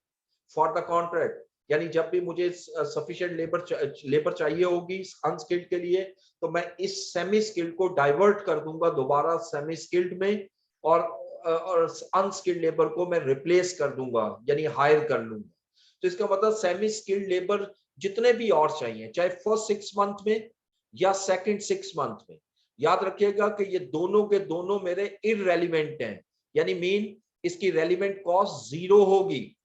for the contract, यानी जब भी मुझे सफिशिएंट लेबर चाहिए होगी अनस्किल्ड के लिए तो मैं इस सेमी स्किल्ड को डाइवर्ट कर दूंगा दोबारा सेमी स्किल्ड में, और अनस्किल्ड लेबर को मैं रिप्लेस कर दूंगा, यानी हायर कर लूंगा। तो इसका मतलब सेमी स्किल्ड लेबर जितने भी और चाहिए, चाहे फर्स्ट 6 मंथ में या सेकंड 6 मंथ में, याद रखिएगा कि ये दोनों के दोनों मेरे इररेलेवेंट हैं, यानी मीन इसकी रेलिवेंट कॉस्ट 0 होगी,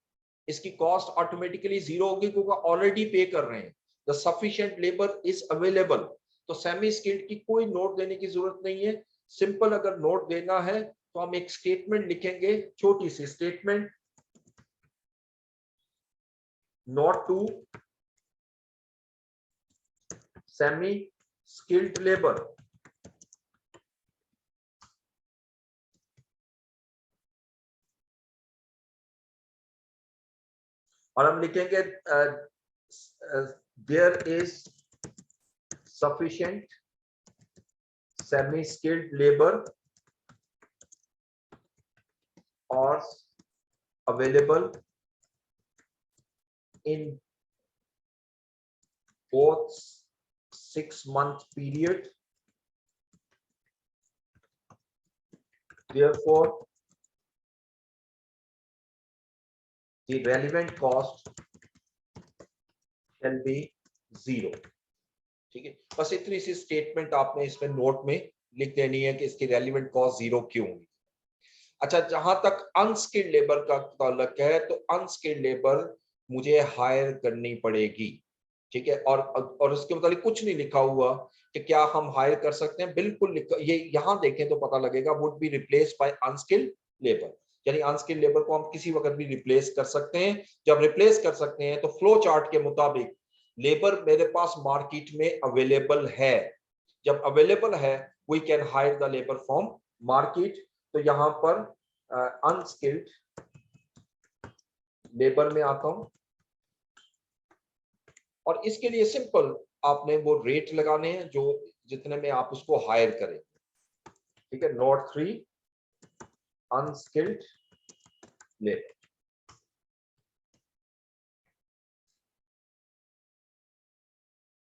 इसकी कॉस्ट ऑटोमेटिकली 0 होगी क्योंकि ऑलरेडी पे कर रहे हैं। The sufficient labour is available, तो सेमी स्किल्ड की कोई नोट देने की जरूरत नहीं है। सिंपल अगर नोट देना है तो हम एक स्टेटमेंट लिखेंगे, छोटी सी statement, note to semi skilled labour, और हम लिखेंगे there is sufficient semi-skilled labor or available in both 6-month period. Therefore, the relevant cost shall be 0. ठीक है, बस इतनी सी स्टेटमेंट आपने इसमें नोट में लिख देनी है कि इसकी रेलिवेंट कॉस्ट 0 क्यों हुई। अच्छा, जहां तक अनस्किल्ड लेबर का ताल्लुक है तो अनस्किल्ड लेबर मुझे हायर करनी पड़ेगी। ठीक है, और उसके मुताबिक कुछ नहीं लिखा हुआ कि क्या हम हायर कर सकते हैं, बिल्कुल ये यहां देखें तो पता लगेगा, would be replace by unskilled labour, यानी अनस्किल्ड लेबर को हम किसी वक्त भी रिप्लेस कर सकते हैं। जब रिप्लेस कर सकते हैं तो फ्लो चार्ट के मुताबिक लेबर मेरे पास मार्केट में अवेलेबल है। जब अवेलेबल है we can hire the labour from market. तो यहां पर अनस्किल्ड लेबर में आता हूं, और इसके लिए सिंपल आपने वो रेट लगाने हैं जो जितने में आप उसको हायर करें। ठीक है, नोट 3 अनस्किल्ड लेबर।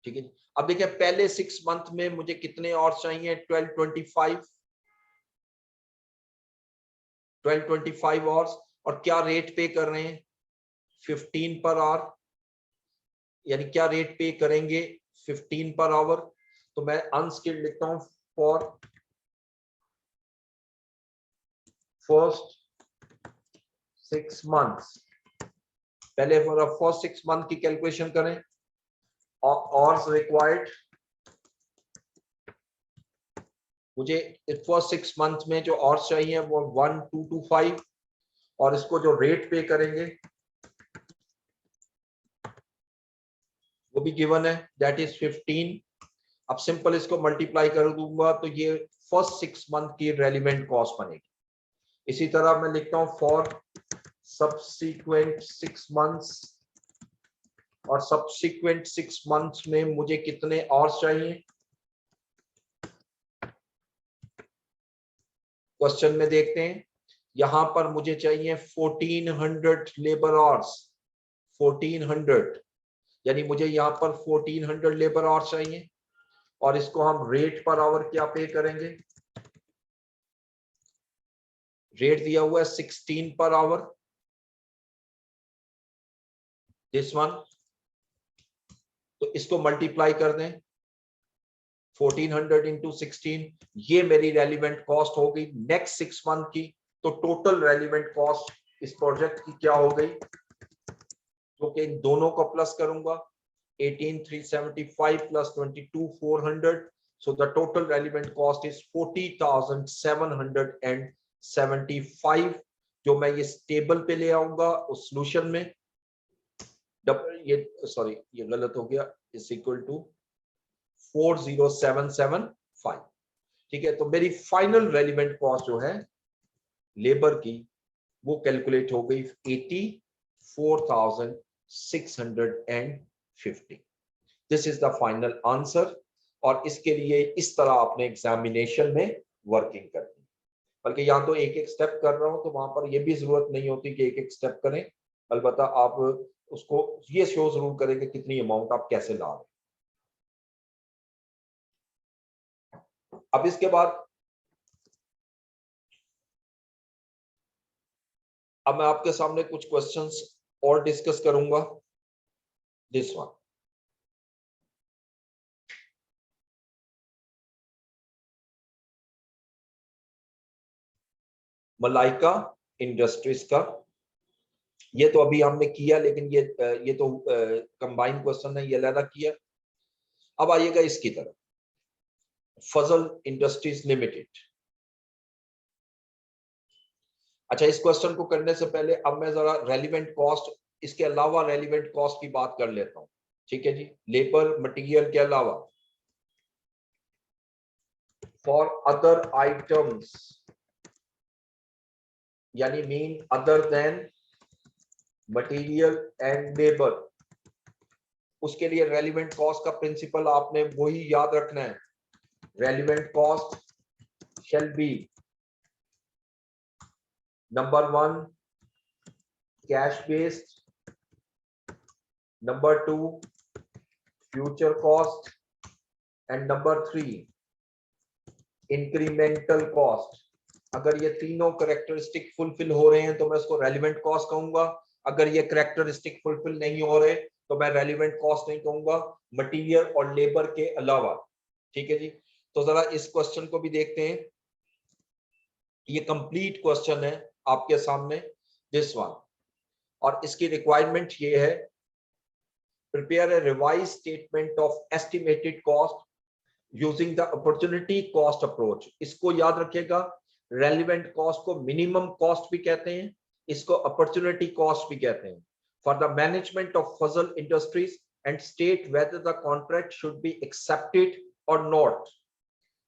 ठीक है, अब देखिए पहले 6 मंथ में मुझे कितने और चाहिए, 1225 आवर्स, और क्या रेट पे कर रहे हैं, 15 पर आवर, यानी क्या रेट पे करेंगे, 15 पर आवर। तो मैं अनस्किल्ड लिखता हूं फॉर फर्स्ट 6 मंथ्स। पहले फर्स्ट 6 मंथ की कैलकुलेशन करें, आवर्स रिक्वायर्ड, मुझे फर्स्ट 6 मंथ में जो आवर्स चाहिए वो 1225, और इसको जो रेट पे करेंगे वो भी गिवन है, दैट इज 15। अब सिंपल इसको मल्टीप्लाई कर दूंगा तो ये फर्स्ट 6 मंथ की रेलिवेंट कॉस्ट बनेगी। इसी तरह मैं लिखता हूं फॉर सब्सिक्वेंट 6 मंथ्स, और सब्सिक्वेंट 6 मंथ्स में मुझे कितने आवर्स चाहिए, क्वेश्चन में देखते हैं। यहां पर मुझे चाहिए 1400 लेबर आवर्स, 1400, यानी मुझे यहां पर 1400 लेबर आवर्स चाहिए, और इसको हम रेट पर आवर क्या पे करेंगे, रेट दिया हुआ है 16 पर आवर, दिस वन। तो इसको मल्टीप्लाई कर दें 1400 इंटू 16, ये मेरी रेलिवेंट कॉस्ट हो गई नेक्स्ट 6 मंथ की। तो टोटल रेलिवेंट कॉस्ट इस प्रोजेक्ट की क्या हो गई, जो कि इन दोनों को प्लस करूंगा, 18,375 plus 22,400, so the total relevant cost is 40,775, जो मैं ये टेबल पे ले आऊंगा उस सॉल्यूशन में। ये सॉरी ये गलत हो गया, इज इक्वल टू 40775। ठीक है, तो मेरी फाइनल रेलिवेंट कॉस्ट जो है लेबर की वो कैलकुलेट हो गई 84,650। This is the final answer, और इसके लिए इस तरह आपने एग्जामिनेशन में वर्किंग करनी है। बल्कि यहाँ तो एक एक स्टेप कर रहा हूं तो वहां पर ये भी जरूरत नहीं होती कि एक एक स्टेप करें, अलबत्ता आप उसको ये शो जरूर करें कि कितनी अमाउंट आप कैसे ला रहे हैं। अब इसके बाद अब मैं आपके सामने कुछ क्वेश्चंस और डिस्कस करूंगा। दिस वन, मलाइका इंडस्ट्रीज का, ये तो अभी हमने किया, लेकिन ये तो कंबाइंड क्वेश्चन है, ये अलग किया। अब आइएगा इसकी तरफ। फजल इंडस्ट्रीज लिमिटेड। अच्छा, इस क्वेश्चन को करने से पहले अब मैं जरा रेलिवेंट कॉस्ट, इसके अलावा रेलिवेंट कॉस्ट की बात कर लेता हूं। ठीक है जी, लेबर मटेरियल के अलावा फॉर अदर आइटम्स, यानी mean other than material and labour, उसके लिए रेलिवेंट कॉस्ट का प्रिंसिपल आपने वही याद रखना है। Relevant cost shall B number 1 cash based, number 2 future cost, and number 3 incremental cost. अगर ये तीनों कैरेक्टरिस्टिक फुलफिल हो रहे हैं तो मैं इसको रेलिवेंट कॉस्ट कहूंगा। अगर ये कैरेक्टरिस्टिक फुलफिल नहीं हो रहे तो मैं रेलिवेंट कॉस्ट नहीं कहूंगा, मटेरियल और लेबर के अलावा। ठीक है जी, तो जरा इस क्वेश्चन को भी देखते हैं। ये कंप्लीट क्वेश्चन है आपके सामने, दिस वन, और इसकी रिक्वायरमेंट ये है, prepare a revise statement of estimated cost using the opportunity cost approach. इसको याद रखिएगा, रेलिवेंट कॉस्ट को मिनिमम कॉस्ट भी कहते हैं, इसको अपॉर्चुनिटी कॉस्ट भी कहते हैं, for the management of Fazal industries and state whether the contract should be accepted और नॉट।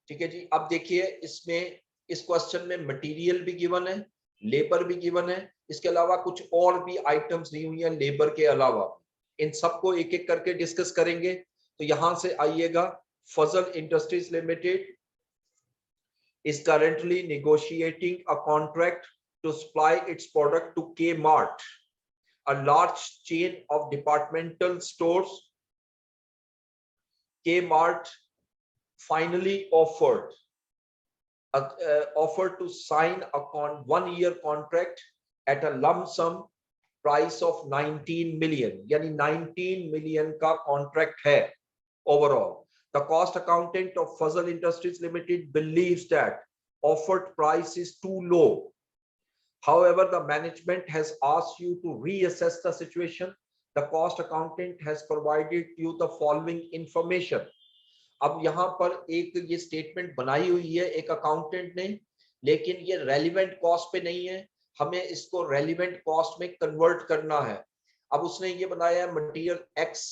ठीक है जी, अब देखिए इसमें इस क्वेश्चन में मटेरियल भी गिवन है, लेबर भी गिवन है, इसके अलावा कुछ और भी आइटम्स दी हुई है लेबर के अलावा। इन सबको एक एक करके डिस्कस करेंगे। तो यहां से आइएगा, Fazal industries limited is currently negotiating a contract to supply its product to Kmart, a large chain of departmental stores. Kmart finally offered to sign a 1-year contract at a lump sum price of 19 million, यानी 19 million का contract है overall. The cost accountant of Fazal Industries Limited believes that offered price is too low. However, the management has asked you to reassess the situation. The cost accountant has provided you the following information. अब यहाँ पर एक ये statement बनाई हुई है एक accountant ने, लेकिन ये रेलिवेंट कॉस्ट पे नहीं है, हमें इसको रेलिवेंट कॉस्ट में कन्वर्ट करना है। अब उसने ये बनाया है मटेरियल एक्स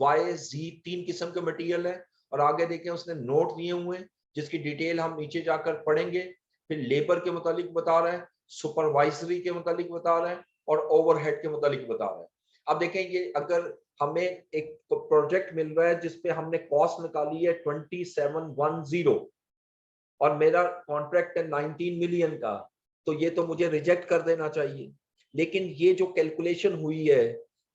वाई जी, 3 किस्म के मटेरियल है, और आगे देखें उसने नोट दिए हुए हैं जिसकी डिटेल हम नीचे जाकर पढ़ेंगे। फिर लेबर के मुतालिक बता रहा है, सुपरवाइजरी के मुतालिक बता रहा है, और ओवरहेड के मुतालिक बता रहा है। अब देखें ये अगर हमें एक प्रोजेक्ट मिल रहा है जिसपे हमने कॉस्ट निकाली है 2710 और मेरा कॉन्ट्रैक्ट है 19 मिलियन का, तो ये तो मुझे रिजेक्ट कर देना चाहिए। लेकिन ये जो कैलकुलेशन हुई है,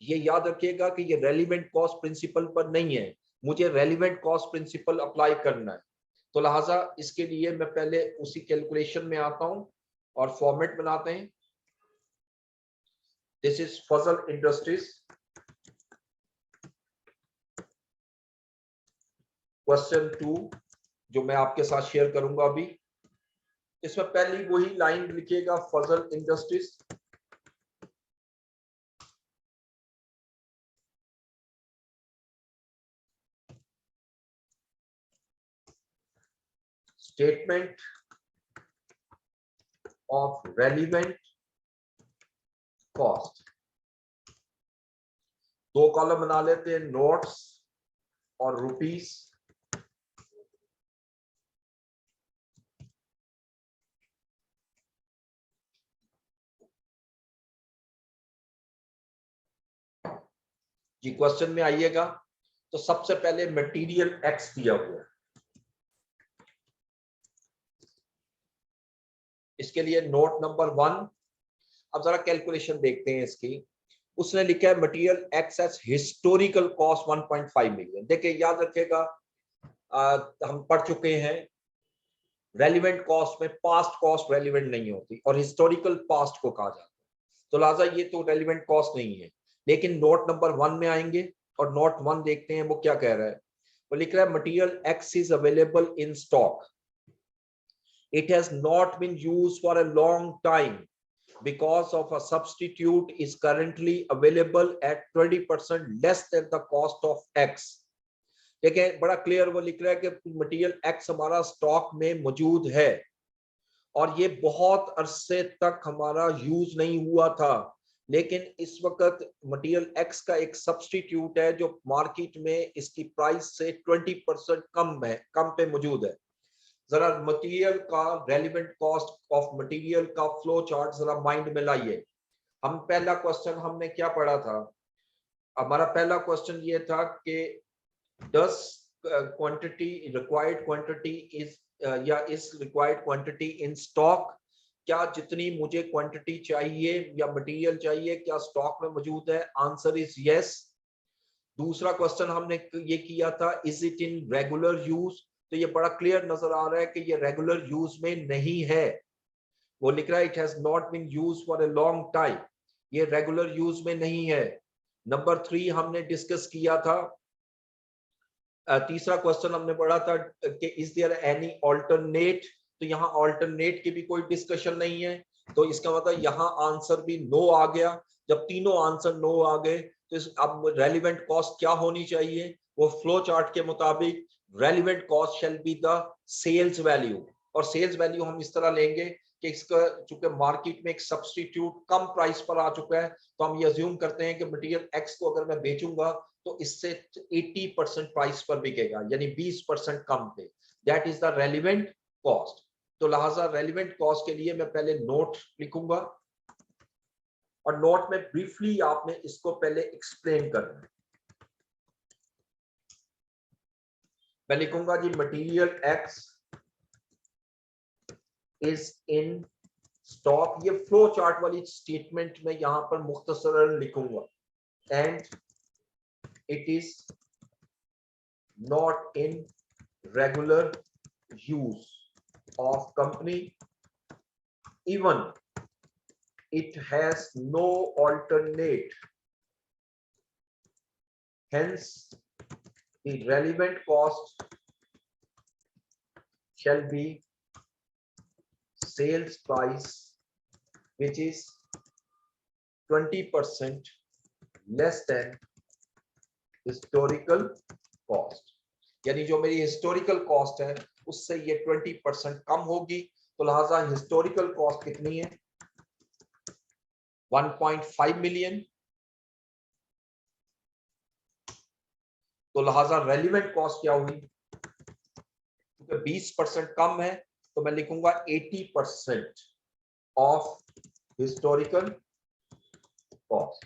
ये याद रखिएगा कि ये रेलिवेंट कॉस्ट प्रिंसिपल पर नहीं है, मुझे रेलिवेंट कॉस्ट प्रिंसिपल अप्लाई करना है। तो लिहाजा इसके लिए मैं पहले उसी कैलकुलेशन में आता हूं और फॉर्मेट बनाते हैं। This is Fazal industries question 2 जो मैं आपके साथ शेयर करूंगा अभी। इसमें पहली वही लाइन लिखिएगा, Fazal industries statement of relevant cost. 2 column बना लेते हैं, नोट्स और रुपीस। जी क्वेश्चन में आइएगा, तो सबसे पहले मटेरियल एक्स दिया हुआ है, इसके लिए नोट नंबर 1। अब जरा कैलकुलेशन देखते हैं इसकी। उसने लिखा है material X as historical cost 1.5 million. देखिए याद रखिएगा, हम पढ़ चुके हैं रेलिवेंट कॉस्ट में पास्ट कॉस्ट रेलिवेंट नहीं होती और हिस्टोरिकल पास्ट को कहा जाता है, तो लिहाजा ये तो रेलिवेंट कॉस्ट नहीं है। लेकिन नोट नंबर 1 में आएंगे और नोट 1 देखते हैं वो क्या कह रहा है। वो लिख रहा है material X is available in stock, it has not been used for a long time because of a substitute is currently available at 20% less than the cost of X. देखिए बड़ा क्लियर वो लिख रहा है कि मटेरियल एक्स हमारा stock में मौजूद है और ये बहुत अरसे तक हमारा यूज नहीं हुआ था, लेकिन इस वक्त मटेरियल एक्स का एक सब्स्टिट्यूट है जो मार्केट में इसकी प्राइस से 20% कम है, कम पे मौजूद है। जरा मटेरियल का रेलिवेंट कॉस्ट ऑफ मटेरियल का फ्लो चार्ट जरा माइंड में लाइए। हम पहला क्वेश्चन हमने क्या पढ़ा था? हमारा पहला क्वेश्चन ये था कि 10 क्वांटिटी रिक्वायर्ड क्वांटिटी इज या इस रिक्वायर्ड क्वांटिटी इन स्टॉक, क्या जितनी मुझे क्वांटिटी चाहिए या मटेरियल चाहिए क्या स्टॉक में मौजूद है? Answer is yes. दूसरा क्वेश्चन हमने ये किया था, is it in regular use? तो ये बड़ा क्लियर नजर आ रहा है कि ये रेगुलर यूज में नहीं है। वो लिख रहा है it has not been used for a long time, ये रेगुलर यूज में नहीं है। नंबर 3 हमने डिस्कस किया था, तीसरा क्वेश्चन हमने पढ़ा था कि इज देयर एनी ऑल्टरनेट? तो यहाँ ऑल्टरनेट की भी कोई डिस्कशन नहीं है, तो इसका मतलब यहाँ आंसर भी नो आ गया। जब तीनों आंसर नो आ गए तो अब रेलिवेंट कॉस्ट क्या होनी चाहिए? वो फ्लो चार्ट के मुताबिक relevant cost shall be the sales value, और सेल्स वैल्यू हम इस तरह लेंगे कि इसका चूंकि मार्केट में एक सब्स्टिट्यूट कम प्राइस पर आ चुका है, तो हम ये अज्यूम करते हैं कि मटेरियल एक्स को अगर मैं बेचूंगा तो इससे 80% प्राइस पर बिकेगा, यानी 20% कम पे। That is the relevant cost. तो लिहाजा रेलिवेंट कॉस्ट के लिए मैं पहले नोट लिखूंगा, और नोट में ब्रीफली आपने इसको पहले एक्सप्लेन करना है। मैं लिखूंगा जी material X is in stock, ये फ्लो चार्ट वाली स्टेटमेंट में यहां पर मुख्तसरन लिखूंगा, and it is not in regular use of company, even it has no alternate, hence the relevant cost shall be sales price which is 20% less than historical cost, यानी जो मेरी historical cost है उससे ये 20% कम होगी। तो लिहाजा हिस्टोरिकल कॉस्ट कितनी है? 1.5 मिलियन। तो लिहाजा रेलिवेंट कॉस्ट क्या हुई? क्योंकि 20% कम है तो मैं लिखूंगा 80% ऑफ हिस्टोरिकल कॉस्ट,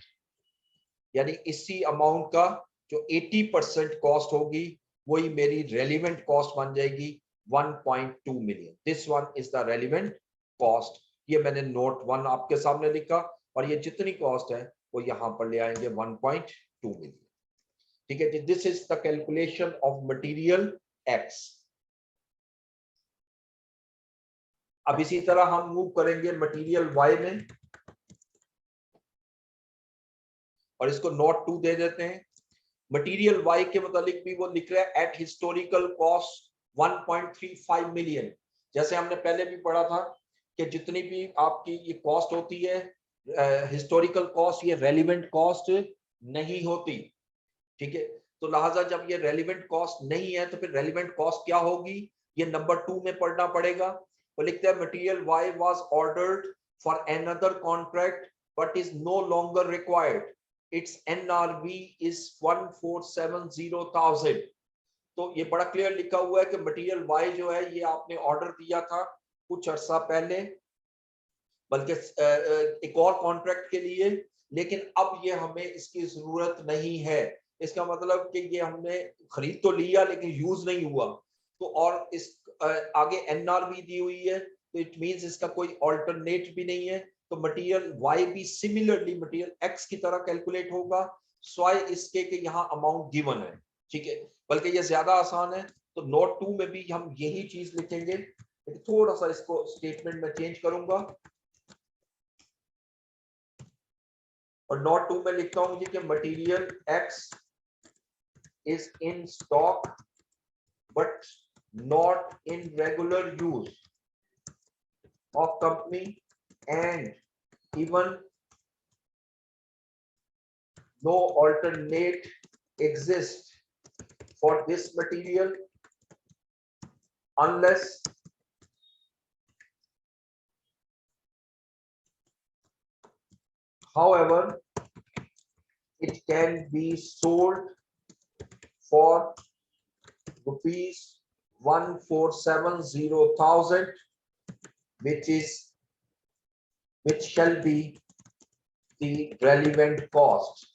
यानी इसी अमाउंट का जो 80% कॉस्ट होगी वही मेरी रेलिवेंट कॉस्ट बन जाएगी 1.2 million. This one is the relevant cost. ये मैंने नोट 1 आपके सामने लिखा, और ये जितनी कॉस्ट है वो यहां पर ले आएंगे 1.2 मिलियन। ठीक है जी, this is the calculation of material X. अब इसी तरह हम मूव करेंगे मटेरियल वाई में, और इसको नोट 2 दे देते हैं। मटेरियल वाई के मुतालिक भी वो लिख रहा है एट हिस्टोरिकल कॉस्ट 1.35 मिलियन। जैसे हमने पहले भी पढ़ा था कि जितनी भी आपकी ये कॉस्ट होती है हिस्टोरिकल कॉस्ट, ये रेलिवेंट कॉस्ट नहीं होती। ठीक है, तो लिहाजा जब ये रेलिवेंट कॉस्ट नहीं है तो फिर रेलिवेंट कॉस्ट क्या होगी? ये नंबर 2 में पढ़ना पड़ेगा। वो लिखते हैं material Y was ordered for another contract but is no longer required, it's NRV is 1,470,000। तो ये बड़ा क्लियर लिखा हुआ है कि मटेरियल वाई जो है ये आपने ऑर्डर दिया था कुछ अर्सा पहले, बल्कि एक और कॉन्ट्रैक्ट के लिए, लेकिन अब ये हमें इसकी जरूरत नहीं है। इसका मतलब कि ये हमने खरीद तो लिया लेकिन यूज नहीं हुआ, तो और इस आगे NRV दी हुई है, तो इट मींस इसका कोई ऑल्टरनेट भी नहीं है। तो मटेरियल वाई भी सिमिलरली मटेरियल एक्स की तरह कैलकुलेट होगा, स्वाय इसके कि यहाँ अमाउंट गिवन है। ठीक है, बल्कि ये ज्यादा आसान है। तो नोट 2 में भी हम यही चीज लिखेंगे, थोड़ा सा इसको स्टेटमेंट में चेंज करूंगा, और नोट 2 में लिखता हूं कि material X is in stock but not in regular use of company, and even no alternate exist for this material unless however it can be sold for rupees 1,470,000 which shall be the relevant cost.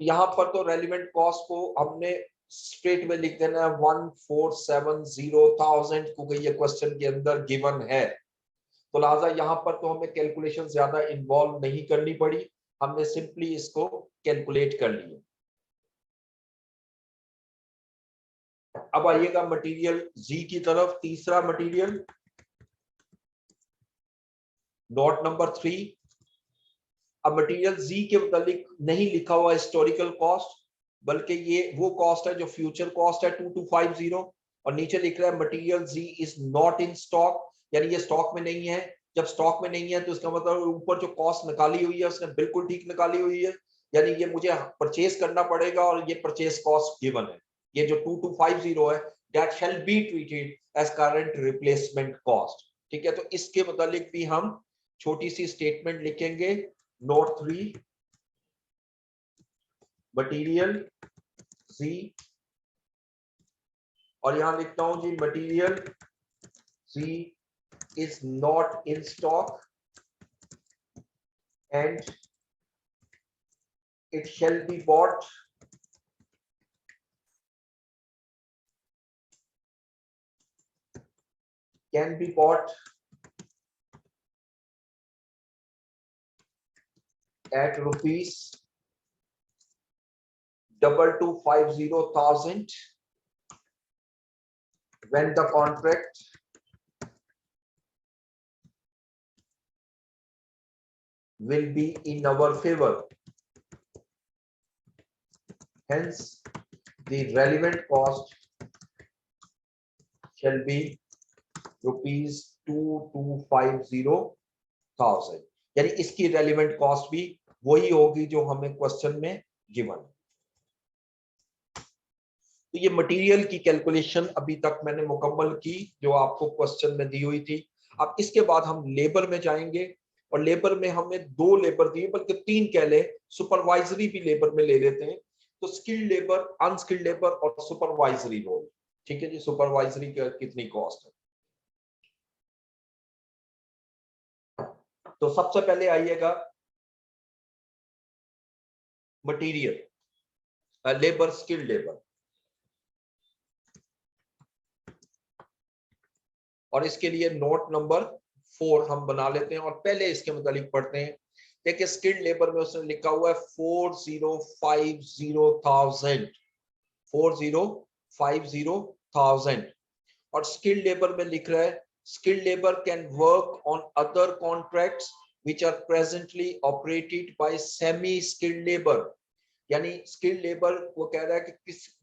यहाँ पर तो relevant cost को हमने straight में लिख देना है 1,470,000 क्योंकि ये क्वेश्चन के अंदर गिवन है, तो लिहाजा यहाँ पर तो हमें कैलकुलेशन ज्यादा इन्वॉल्व नहीं करनी पड़ी, हमने सिंपली इसको कैलकुलेट कर लिया। अब आइएगा मटेरियल जी की तरफ, तीसरा मटेरियल नोट नंबर 3। अब मटेरियल जी के मुतालिक नहीं लिखा हुआ हिस्टोरिकल कॉस्ट, बल्कि ये वो कॉस्ट है जो फ्यूचर कॉस्ट है 2250, और नीचे लिख रहा है material G is not in stock, यानी ये स्टॉक में नहीं है। जब स्टॉक में नहीं है तो इसका मतलब ऊपर जो कॉस्ट निकाली हुई है उसने बिल्कुल ठीक निकाली हुई है, यानी ये मुझे परचेज करना पड़ेगा और ये परचेज कॉस्ट गिवन है। ये जो 2250 है that shall be treated as current replacement cost. ठीक है, तो इसके मुतालिक भी हम छोटी सी स्टेटमेंट लिखेंगे, नोट 3 मटेरियल सी, और यहां लिखता हूं जी material C is not in stock and it shall be bought can be bought at rupees 2250,000 when the contract will be in our favor. Hence, the relevant cost shall be rupees 2250,000, यानी इसकी relevant cost भी वही होगी जो हमें question में given. तो ये मटेरियल की कैलकुलेशन अभी तक मैंने मुकम्मल की जो आपको क्वेश्चन में दी हुई थी। अब इसके बाद हम लेबर में जाएंगे, और लेबर में हमें 2 लेबर दिए, बल्कि 3 कह ले, सुपरवाइजरी भी लेबर में ले लेते हैं। तो स्किल्ड लेबर, अनस्किल्ड लेबर और सुपरवाइजरी रोल। ठीक है जी, सुपरवाइजरी की कितनी कॉस्ट है। तो सबसे पहले आइएगा मटेरियल लेबर, स्किल्ड लेबर, और इसके लिए नोट नंबर 4 हम बना लेते हैं और पहले इसके मुतालिक पढ़ते हैं। देखिए स्किल्ड लेबर में उसने लिखा हुआ है 4050,000, 4050,000, और स्किल्ड लेबर में लिख रहा है skilled labor can work on other contracts which are presently operated by semi skilled labor, यानी skilled labor वो कह रहा है कि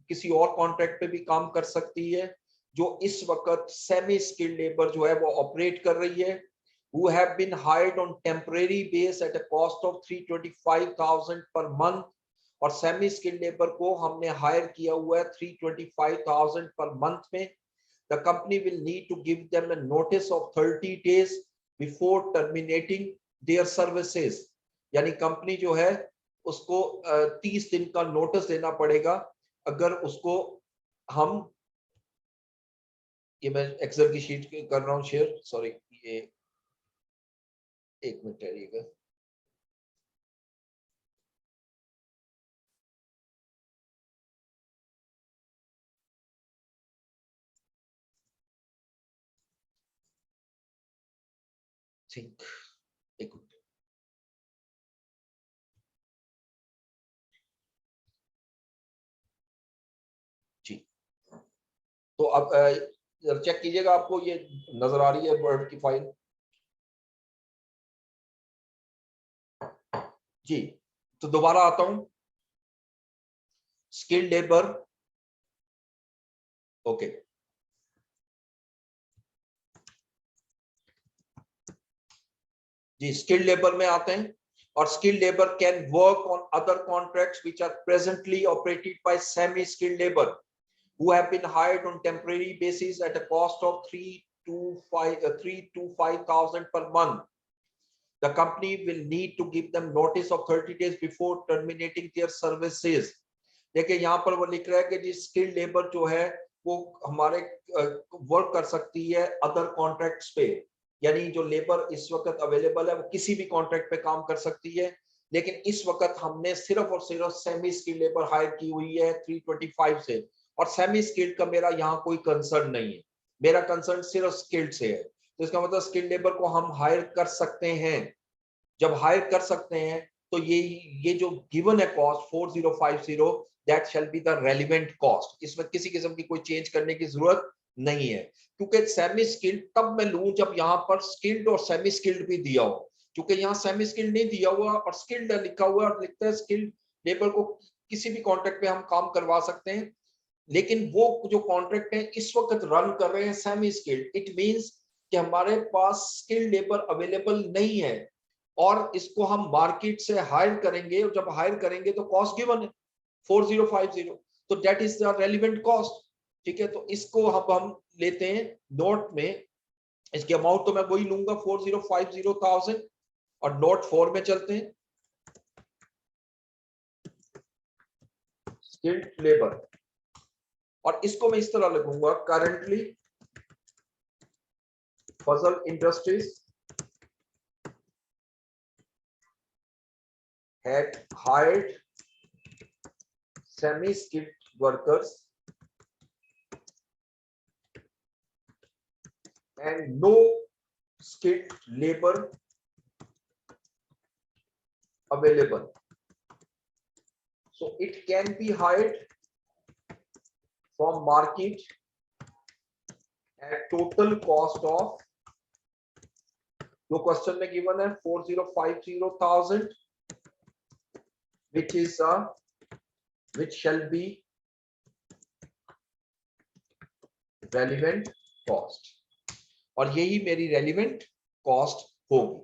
किसी और कॉन्ट्रैक्ट पे भी काम कर सकती है जो इस वक्त सेमी स्किल्ड लेबर जो है वो ऑपरेट कर रही है, who have been hired on temporary base at a cost of 325,000 per month, और सेमी स्किल्ड लेबर को हमने हायर किया हुआ है 325,000 पर मंथ में। The company will need to give them a notice of 30 days before terminating their services, यानी company जो है उसको 30 दिन का नोटिस देना पड़ेगा अगर उसको हम, ये मैं एक्सेल की शीट कर रहा हूं शेयर, सॉरी ये एक मिनट ठहरिएगा। ठीक, एक मिनट। जी, तो अब चेक कीजिएगा, आपको ये नजर आ रही है वर्ड की फाइल? जी, तो दोबारा आता हूं। स्किल्ड लेबर, ओके, जी स्किल्ड लेबर में आते हैं, और skilled labour can work on other contracts which are presently operated by semi skilled labour, who have been hired on temporary basis at a cost of 3 to 5,000 per month. The company will need to give them notice of 30 days before terminating their services. देखिए यहाँ पर वो लिख रहा है कि जी skilled labour जो है वो हमारे वर्क कर सकती है अदर कॉन्ट्रैक्ट्स पे, यानी जो लेबर इस वक्त अवेलेबल है वो किसी भी कॉन्ट्रैक्ट पे काम कर सकती है, लेकिन इस वक्त हमने सिर्फ और सिर्फ सेमी स्किल्ड लेबर हायर की हुई है 325 से, और सेमी स्किल्ड का मेरा यहाँ कोई कंसर्न नहीं है, मेरा कंसर्न सिर्फ स्किल्ड से है। तो इसका मतलब स्किल्ड लेबर को हम हायर कर सकते हैं। जब हायर कर सकते हैं तो ये जो गिवन है cost 4050 that shall be the relevant cost, इसमें किसी किस्म की कोई चेंज करने की जरूरत नहीं है, क्योंकि सेमी स्किल्ड तब मैं लूं जब यहाँ पर स्किल्ड और सेमी स्किल्ड भी दिया हो, क्योंकि यहाँ सेमी स्किल्ड नहीं दिया हुआ और स्किल्ड लिखा हुआ और लिखता है स्किल्ड लेबर को किसी भी कॉन्ट्रैक्ट पे हम काम करवा सकते हैं, लेकिन वो जो कॉन्ट्रैक्ट है इस वक्त रन कर रहे हैं सेमी स्किल्ड, इट मींस कि हमारे पास स्किल्ड लेबर अवेलेबल नहीं है और इसको हम मार्केट से हायर करेंगे, और जब हायर करेंगे तो कॉस्ट गिवन है 4050, तो that is the relevant cost. ठीक है, तो इसको हम लेते हैं नोट में, इसके अमाउंट तो मैं वही लूंगा 4050,000, और नोट 4 में चलते हैं, स्किल्ड लेबर, और इसको मैं इस तरह लिखूंगा, currently Fazal industries had hired semi-skilled workers and no skilled labor available. So it can be hired from market at total cost of, जो क्वेश्चन में गिवन है 4050,000, which shall be relevant cost, और यही मेरी relevant cost होगी।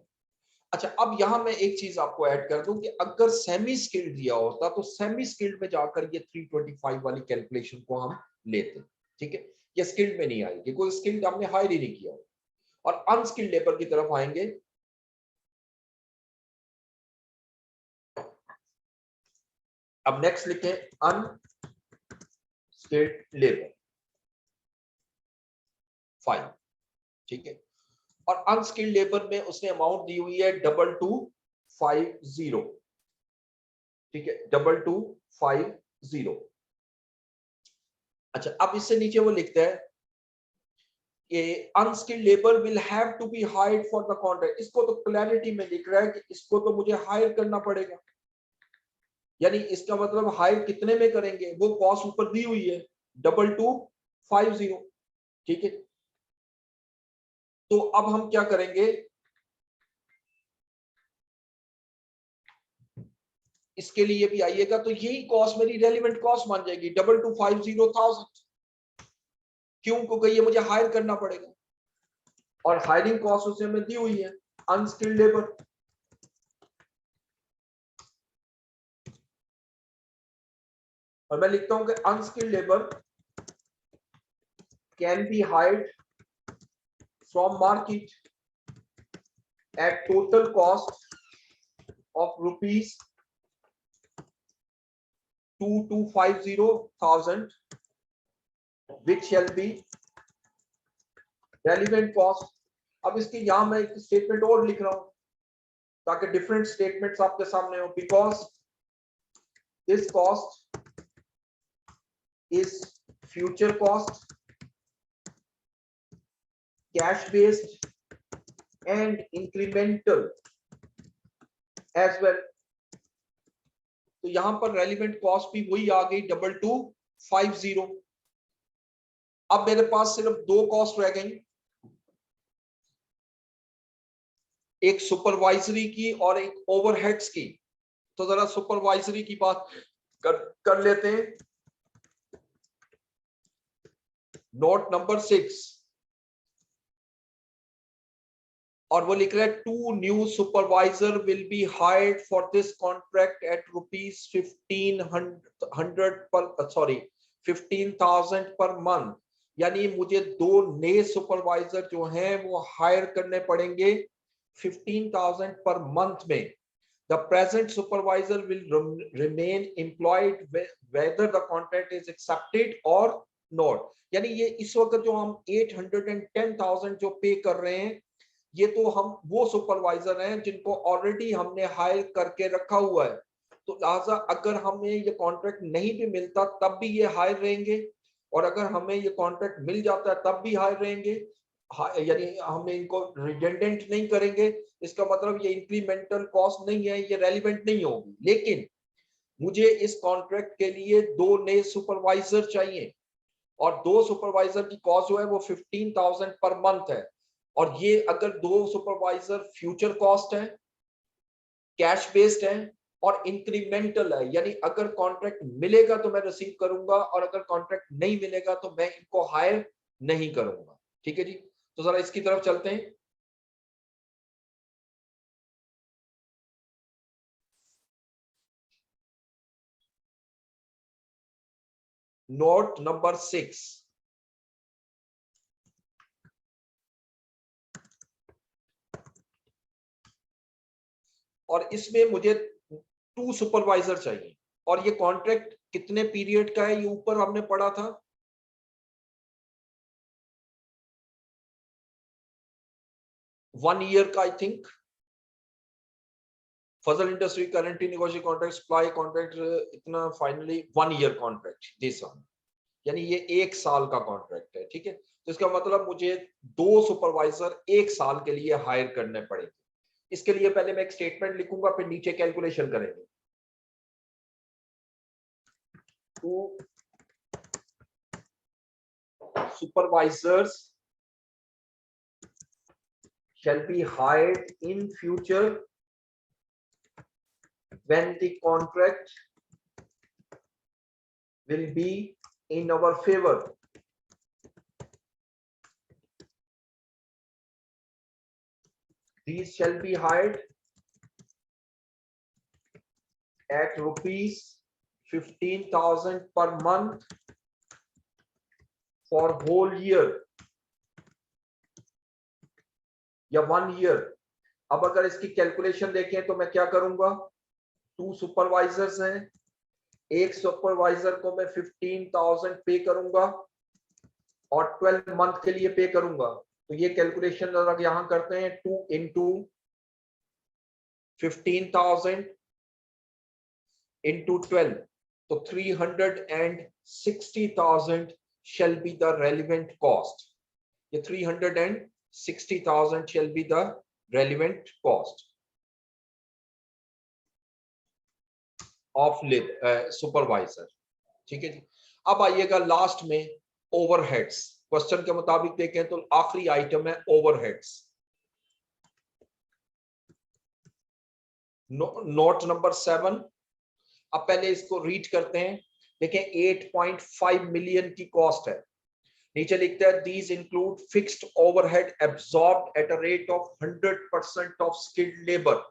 अच्छा, अब यहां मैं एक चीज आपको ऐड कर दूं कि अगर सेमी स्किल्ड दिया होता तो सेमी स्किल्ड में जाकर ये 325 वाली कैलकुलेशन को हम लेते, ठीक है, ये स्किल्ड में नहीं आएगी, कोई स्किल्ड हमने हायर ही नहीं किया, और अनस्किल्ड लेबर की तरफ आएंगे। अब नेक्स्ट लिखें अनस्किल्ड लेबर, फाइन, ठीक है, और अनस्किल्ड लेबर में उसने अमाउंट दी हुई है 2250, ठीक है, 2250। अच्छा, अब इससे नीचे वो लिखता है कि unskilled labour will have to be hired for the contract, इसको तो क्लैरिटी में लिख रहा है कि इसको तो मुझे हायर करना पड़ेगा, यानी इसका मतलब हायर कितने में करेंगे, वो कॉस्ट ऊपर दी हुई है 2250, ठीक है। तो अब हम क्या करेंगे, इसके लिए भी आइएगा, तो यही कॉस्ट मेरी रेलिवेंट कॉस्ट मान जाएगी 2250,000, क्यों, क्योंकि ये मुझे हायर करना पड़ेगा, और हायरिंग कॉस्ट उसे में दी हुई है अनस्किल्ड लेबर, और मैं लिखता हूं कि unskilled labour can be hired from market at total cost of rupees 2250,000, which shall be relevant cost। अब इसके यहां मैं एक स्टेटमेंट और लिख रहा हूं ताकि डिफरेंट स्टेटमेंट्स आपके सामने हो, because this cost is future cost, cash based and incremental as well. तो यहां पर रेलिवेंट कॉस्ट भी वही आ गई 2250। अब मेरे पास सिर्फ दो कॉस्ट रह गई, एक सुपरवाइजरी की और एक ओवरहेड्स की। तो जरा सुपरवाइजरी की बात कर लेते हैं, नोट नंबर 6, और वो लिख रहा है 2 new supervisor will be hired for this contract at ₹1500 पर, सॉरी 15,000 पर मंथ, यानी मुझे 2 नए सुपरवाइजर जो हैं वो हायर करने पड़ेंगे 15,000 पर मंथ में. The present supervisor will remain employed whether the contract is accepted or not. यानी ये इस वक्त जो हम 810,000 जो पे कर रहे हैं, ये तो हम वो सुपरवाइजर हैं जिनको ऑलरेडी हमने हायर करके रखा हुआ है. तो लिहाजा अगर हमें ये कॉन्ट्रैक्ट नहीं भी मिलता तब भी ये हायर रहेंगे, और अगर हमें ये कॉन्ट्रैक्ट मिल जाता है तब भी हायर रहेंगे. यानी हम इनको रिडेंडेंट नहीं करेंगे. इसका मतलब ये इंक्रीमेंटल कॉस्ट नहीं है, ये रेलिवेंट नहीं होगी. लेकिन मुझे इस कॉन्ट्रैक्ट के लिए 2 नए सुपरवाइजर चाहिए, और 2 सुपरवाइजर की कॉस्ट जो है वो 15,000 पर मंथ है. और ये अगर 2 सुपरवाइजर फ्यूचर कॉस्ट है, कैश बेस्ड है और इंक्रीमेंटल है, यानी अगर कॉन्ट्रैक्ट मिलेगा तो मैं रिसीव करूंगा, और अगर कॉन्ट्रैक्ट नहीं मिलेगा तो मैं इनको हायर नहीं करूंगा. ठीक है जी. तो जरा इसकी तरफ चलते हैं. Note number 6. और इसमें मुझे 2 सुपरवाइजर चाहिए, और ये कॉन्ट्रैक्ट कितने पीरियड का है, ये ऊपर हमने पढ़ा था 1 ईयर का. I think Fazal industry currently negotiate contract, supply contract, इतना finally 1 year contract this one, यानी ये 1 साल का कॉन्ट्रैक्ट है. ठीक है. तो इसका मतलब मुझे 2 सुपरवाइजर 1 साल के लिए हायर करने पड़ेंगे. इसके लिए पहले मैं एक स्टेटमेंट लिखूंगा, फिर नीचे कैलकुलेशन करेंगे. 2 supervisors shall be hired in future when the contract will be in our favor. These shall be hired at rupees 15,000 per month for whole year या 1 year. अब अगर इसकी कैलकुलेशन देखें तो मैं क्या करूंगा, 2 सुपरवाइजर्स हैं, एक सुपरवाइजर को मैं 15,000 पे करूंगा और 12 मंथ के लिए पे करूंगा. तो ये कैलकुलेशन अगर यहां करते हैं 2 into 15,000 into 12, तो 360,000 shall be the relevant cost. ये 360,000 shall be the relevant cost of supervisor. ठीक है जी. अब आइएगा लास्ट में ओवरहेड्स. क्वेश्चन के मुताबिक देखें तो आखिरी आइटम है ओवरहेड्स. Note number 7. अब पहले इसको रीड करते हैं. देखें 8.5 मिलियन की कॉस्ट है. नीचे लिखता है these include fixed overhead absorbed at a rate of 100% of skilled labour.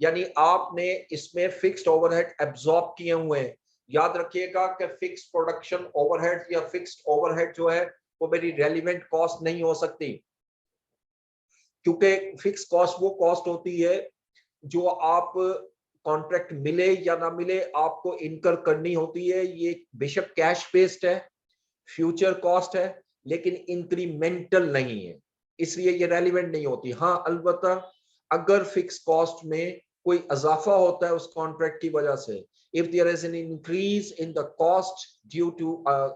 यानी आपने इसमें फिक्स्ड ओवरहेड एब्सॉर्ब किए हुए हैं. याद रखिएगा कि फिक्स्ड प्रोडक्शन ओवरहेड या फिक्स्ड ओवरहेड जो है वो मेरी रेलिवेंट कॉस्ट नहीं हो सकती, क्योंकि फिक्स कॉस्ट वो कॉस्ट होती है जो आप कॉन्ट्रैक्ट मिले या ना मिले आपको इनकर करनी होती है. ये बेशक कैश बेस्ड है, फ्यूचर कॉस्ट है, लेकिन इंक्रीमेंटल नहीं है, इसलिए ये रेलिवेंट नहीं होती. हाँ, अलबत्ता अगर फिक्स कॉस्ट में कोई इजाफा होता है उस कॉन्ट्रैक्ट की वजह से, if there is an increase in the cost due to a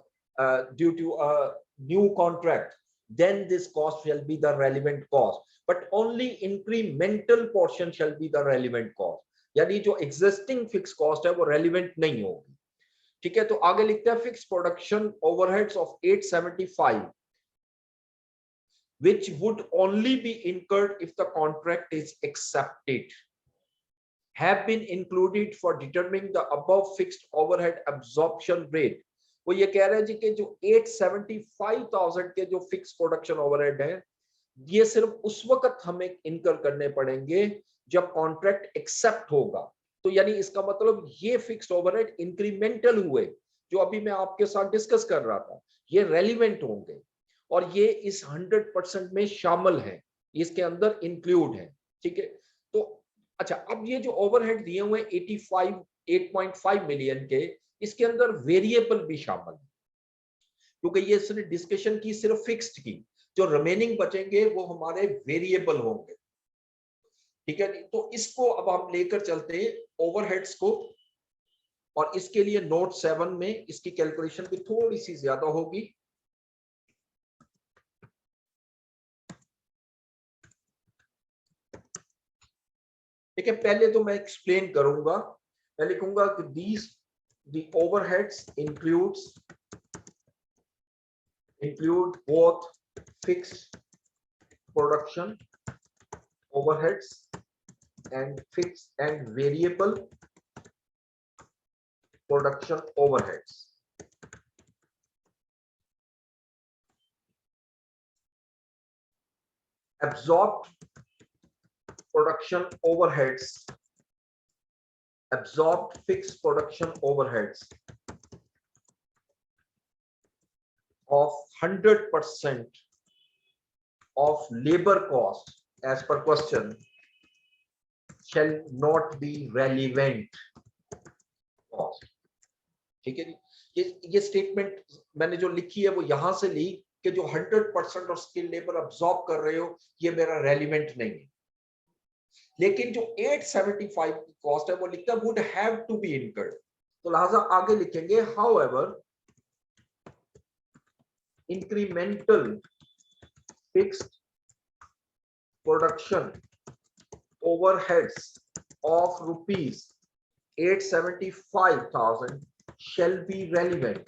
new contract, then this cost shall be the relevant cost, but only incremental portion shall be the relevant cost. यानी जो existing fixed cost है वो relevant नहीं होगी. ठीक है. तो आगे लिखते हैं fix production overheads of 875 which would only be incurred if the contract is accepted have been included for determining the above fixed overhead absorption rate. वो ये कह रहे हैं जी कि जो 875,000 के जो फिक्स प्रोडक्शन ओवरहेड है ये सिर्फ उस वक्त हमें इनकर करने पड़ेंगे जब कॉन्ट्रैक्ट एक्सेप्ट होगा. तो यानी इसका मतलब ये फिक्स्ड ओवरहेड इंक्रीमेंटल हुए, जो अभी मैं आपके साथ डिस्कस कर रहा था, ये रेलिवेंट होंगे और ये इस 100% में शामिल है, इसके अंदर इंक्लूड है। ठीक है, तो अच्छा, अब ये जो ओवरहेड दिए हुए 8.5 मिलियन के, इसके अंदर वेरिएबल भी शामिल है, क्योंकि ये इसने डिस्कशन की सिर्फ फिक्स्ड की, जो रिमेनिंग बचेंगे वो हमारे वेरिएबल होंगे। ठीक है, तो इसको अब हम लेकर चलते हैं ओवरहेड्स को, और इसके लिए नोट 7 में इसकी कैलकुलेशन भी थोड़ी सी ज्यादा होगी। ठीक है, पहले तो मैं एक्सप्लेन करूंगा, मैं लिखूंगा कि these the overheads include both fixed production overheads and fixed and variable production overheads. Absorbed fixed production overheads of 100% of labor cost as per question shall not be relevant cost. ठीक है जी, ये statement मैंने जो लिखी है वो यहां से ली कि जो 100% ऑफ स्किल लेबर अब्सॉर्ब कर रहे हो, ये मेरा रेलिवेंट नहीं है। लेकिन जो 875 की कॉस्ट है वो लिखता है would have to be incurred, तो लिहाजा आगे लिखेंगे however incremental fixed production overheads of rupees 875,000 shall be relevant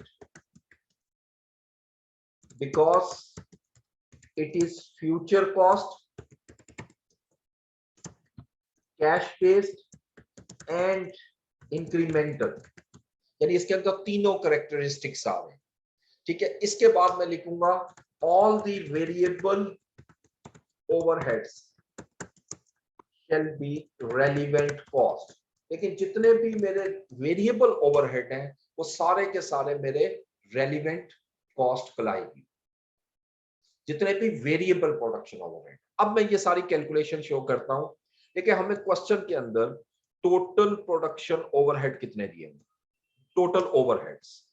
because it is future cost, cash based and incremental, यानी इसके अंदर तीनों कैरेक्टरिस्टिक्स आ रहे हैं। ठीक है, इसके बाद मैं लिखूंगा all the variable overheads shall be relevant cost, लेकिन जितने भी मेरे वेरिएबल ओवरहेड हैं वो सारे के सारे मेरे रेलिवेंट कॉस्ट कहलाएगी, जितने भी वेरिएबल प्रोडक्शन ओवरहेड। अब मैं ये सारी कैलकुलेशन शो करता हूं, लेकिन हमें क्वेश्चन के अंदर टोटल प्रोडक्शन ओवरहेड कितने दिए हैं, टोटल ओवरहेड्स।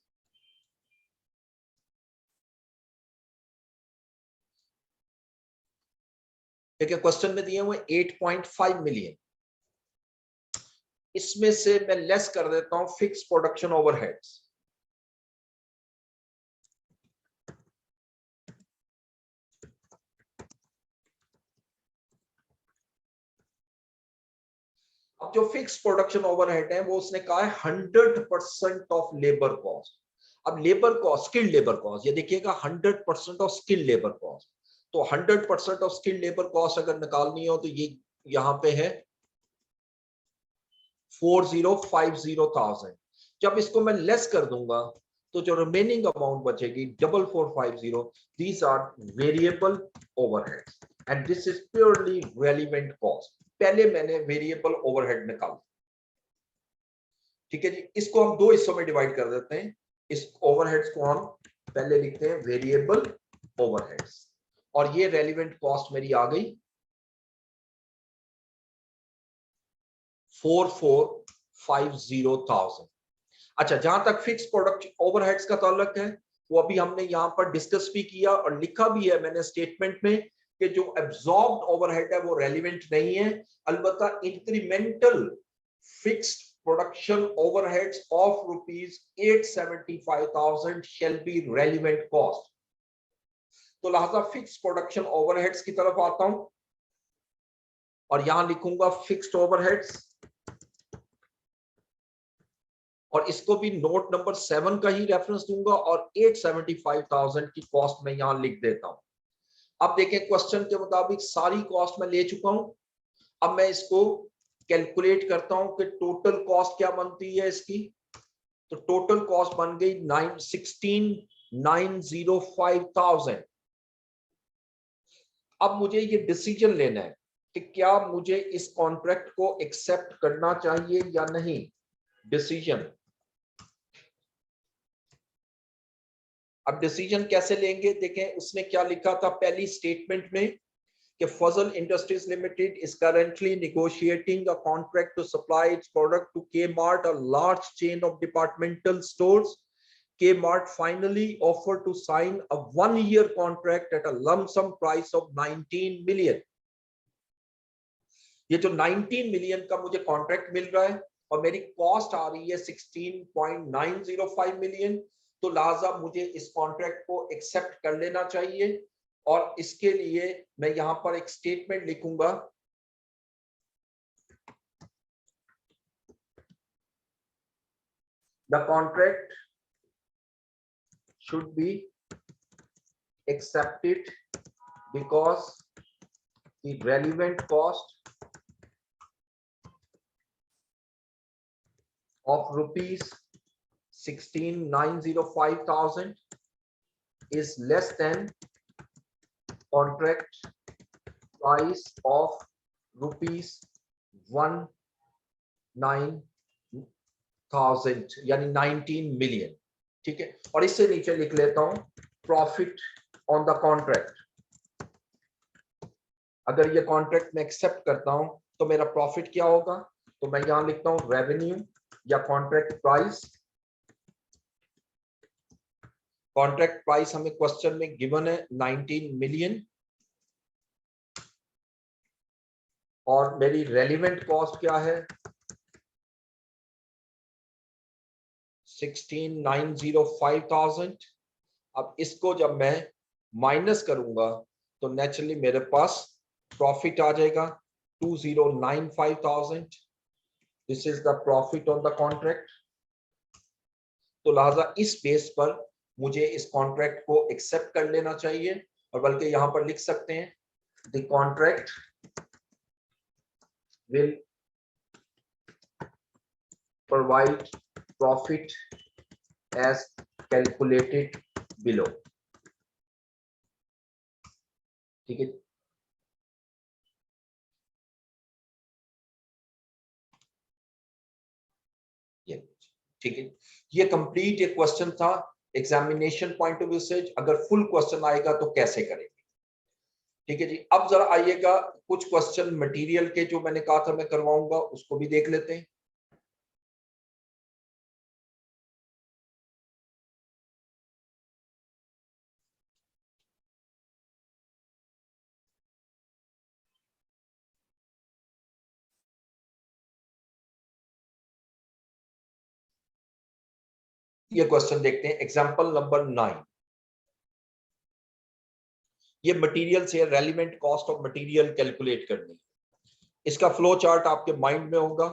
देखिए क्वेश्चन में दिए हुए 8.5 मिलियन, इसमें से मैं लेस कर देता हूं फिक्स प्रोडक्शन ओवरहेड्स। अब जो फिक्स प्रोडक्शन ओवरहेड है वो उसने कहा है 100% ऑफ लेबर कॉस्ट। अब labour cost, skilled labour cost, ये देखिएगा 100% ऑफ स्किल्ड लेबर कॉस्ट, तो 100% ऑफ स्किल्ड लेबर कॉस्ट अगर निकालनी हो तो ये यहां पे है 4050,000। जब इसको मैं लेस कर दूंगा तो जो रिमेनिंग अमाउंट बचेगी 4450, these are variable overheads and this is purely relevant cost. पहले मैंने वेरिएबल ओवरहेड निकाला। ठीक है जी, इसको हम दो हिस्सों में डिवाइड कर देते हैं। इस ओवरहेड्स को हम पहले लिखते हैं वेरिएबल ओवरहेड्स, और ये रेलिवेंट कॉस्ट मेरी आ गई 4450,000। अच्छा, जहां तक फिक्स प्रोडक्ट ओवरहेड्स का ताल्लुक है वो अभी हमने यहां पर डिस्कस भी किया और लिखा भी है मैंने स्टेटमेंट में कि जो एब्जॉर्ब्ड ओवरहेड है वो रेलिवेंट नहीं है, अलबत्ता incremental fixed production overheads of rupees 875,000 shall be relevant cost. तो लिहाजा फिक्स्ड प्रोडक्शन ओवरहेड्स की तरफ आता हूं और यहां लिखूंगा फिक्स्ड ओवरहेड्स, और इसको भी नोट नंबर 7 का ही रेफरेंस दूंगा और 875,000 की कॉस्ट में यहां लिख देता हूं। अब देखें क्वेश्चन के मुताबिक सारी कॉस्ट मैं ले चुका हूं। अब मैं इसको कैलकुलेट करता हूं कि टोटल कॉस्ट क्या बनती है इसकी, तो टोटल कॉस्ट बन गई 16,905,000। अब मुझे ये डिसीजन लेना है कि क्या मुझे इस कॉन्ट्रैक्ट को एक्सेप्ट करना चाहिए या नहीं। डिसीजन, अब डिसीजन कैसे लेंगे, देखें उसने क्या लिखा था पहली स्टेटमेंट में कि Fazal Industries Limited is currently negotiating a contract to supply its product to Kmart, a large chain of departmental stores. Kmart finally offered to sign a 1-year contract at a lump sum price of 19 million. ये जो 19 million का मुझे contract मिल रहा है और मेरी cost आ रही है 16.905 मिलियन, तो लिहाजा मुझे इस कॉन्ट्रैक्ट को एक्सेप्ट कर लेना चाहिए। और इसके लिए मैं यहां पर एक स्टेटमेंट लिखूंगा, the contract should be accepted because the relevant cost of rupees 16,905,000 is less than contract price of rupees 19,000 यानी 19 मिलियन। ठीक है, और इससे नीचे लिख लेता हूं प्रॉफिट ऑन द कॉन्ट्रैक्ट। अगर ये कॉन्ट्रैक्ट मैं एक्सेप्ट करता हूं तो मेरा प्रॉफिट क्या होगा, तो मैं यहां लिखता हूं रेवेन्यू या कॉन्ट्रैक्ट प्राइस। कॉन्ट्रैक्ट प्राइस हमें क्वेश्चन में गिवन है 19 मिलियन और मेरी रेलिवेंट कॉस्ट क्या है 16,905,000। अब इसको जब मैं माइनस करूंगा तो नेचुरली मेरे पास प्रॉफिट आ जाएगा 20,905,000। This is the profit on the contract. तो लिहाजा इस बेस पर मुझे इस कॉन्ट्रैक्ट को एक्सेप्ट कर लेना चाहिए और बल्कि यहां पर लिख सकते हैं the contract will provide profit as calculated below. ठीक है, ठीक है, ये कंप्लीट एक क्वेश्चन था एग्जामिनेशन पॉइंट ऑफ व्यू से। अगर फुल क्वेश्चन आएगा तो कैसे करेंगे। ठीक है जी, अब जरा आइएगा कुछ क्वेश्चन मटेरियल के जो मैंने कहा था मैं करवाऊंगा उसको भी देख लेते हैं। ये क्वेश्चन देखते हैं, एग्जांपल नंबर 9। ये मटेरियल से relevant cost of material calculate करनी है। इसका फ्लो चार्ट आपके माइंड में होगा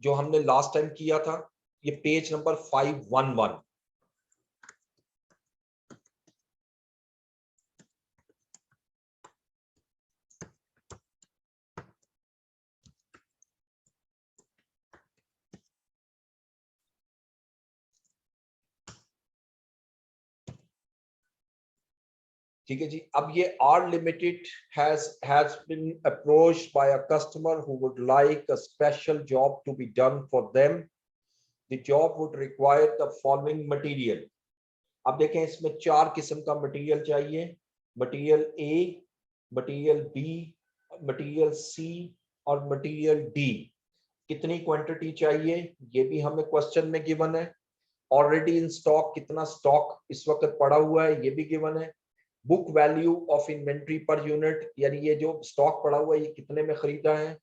जो हमने लास्ट टाइम किया था। ये पेज नंबर 511। ठीक है जी, अब ये R Limited has been approached by a customer who would like a special job to be done for them. The job would require the following material. अब देखें इसमें 4 किस्म का मटेरियल चाहिए, material A, material B, material C और material D। कितनी quantity चाहिए ये भी हमें क्वेश्चन में गिवन है। ऑलरेडी इन स्टॉक कितना स्टॉक इस वक्त पड़ा हुआ है ये भी गिवन है। Book value of inventory per unit, यानी ये जो स्टॉक पड़ा हुआ है ये कितने में खरीदा है।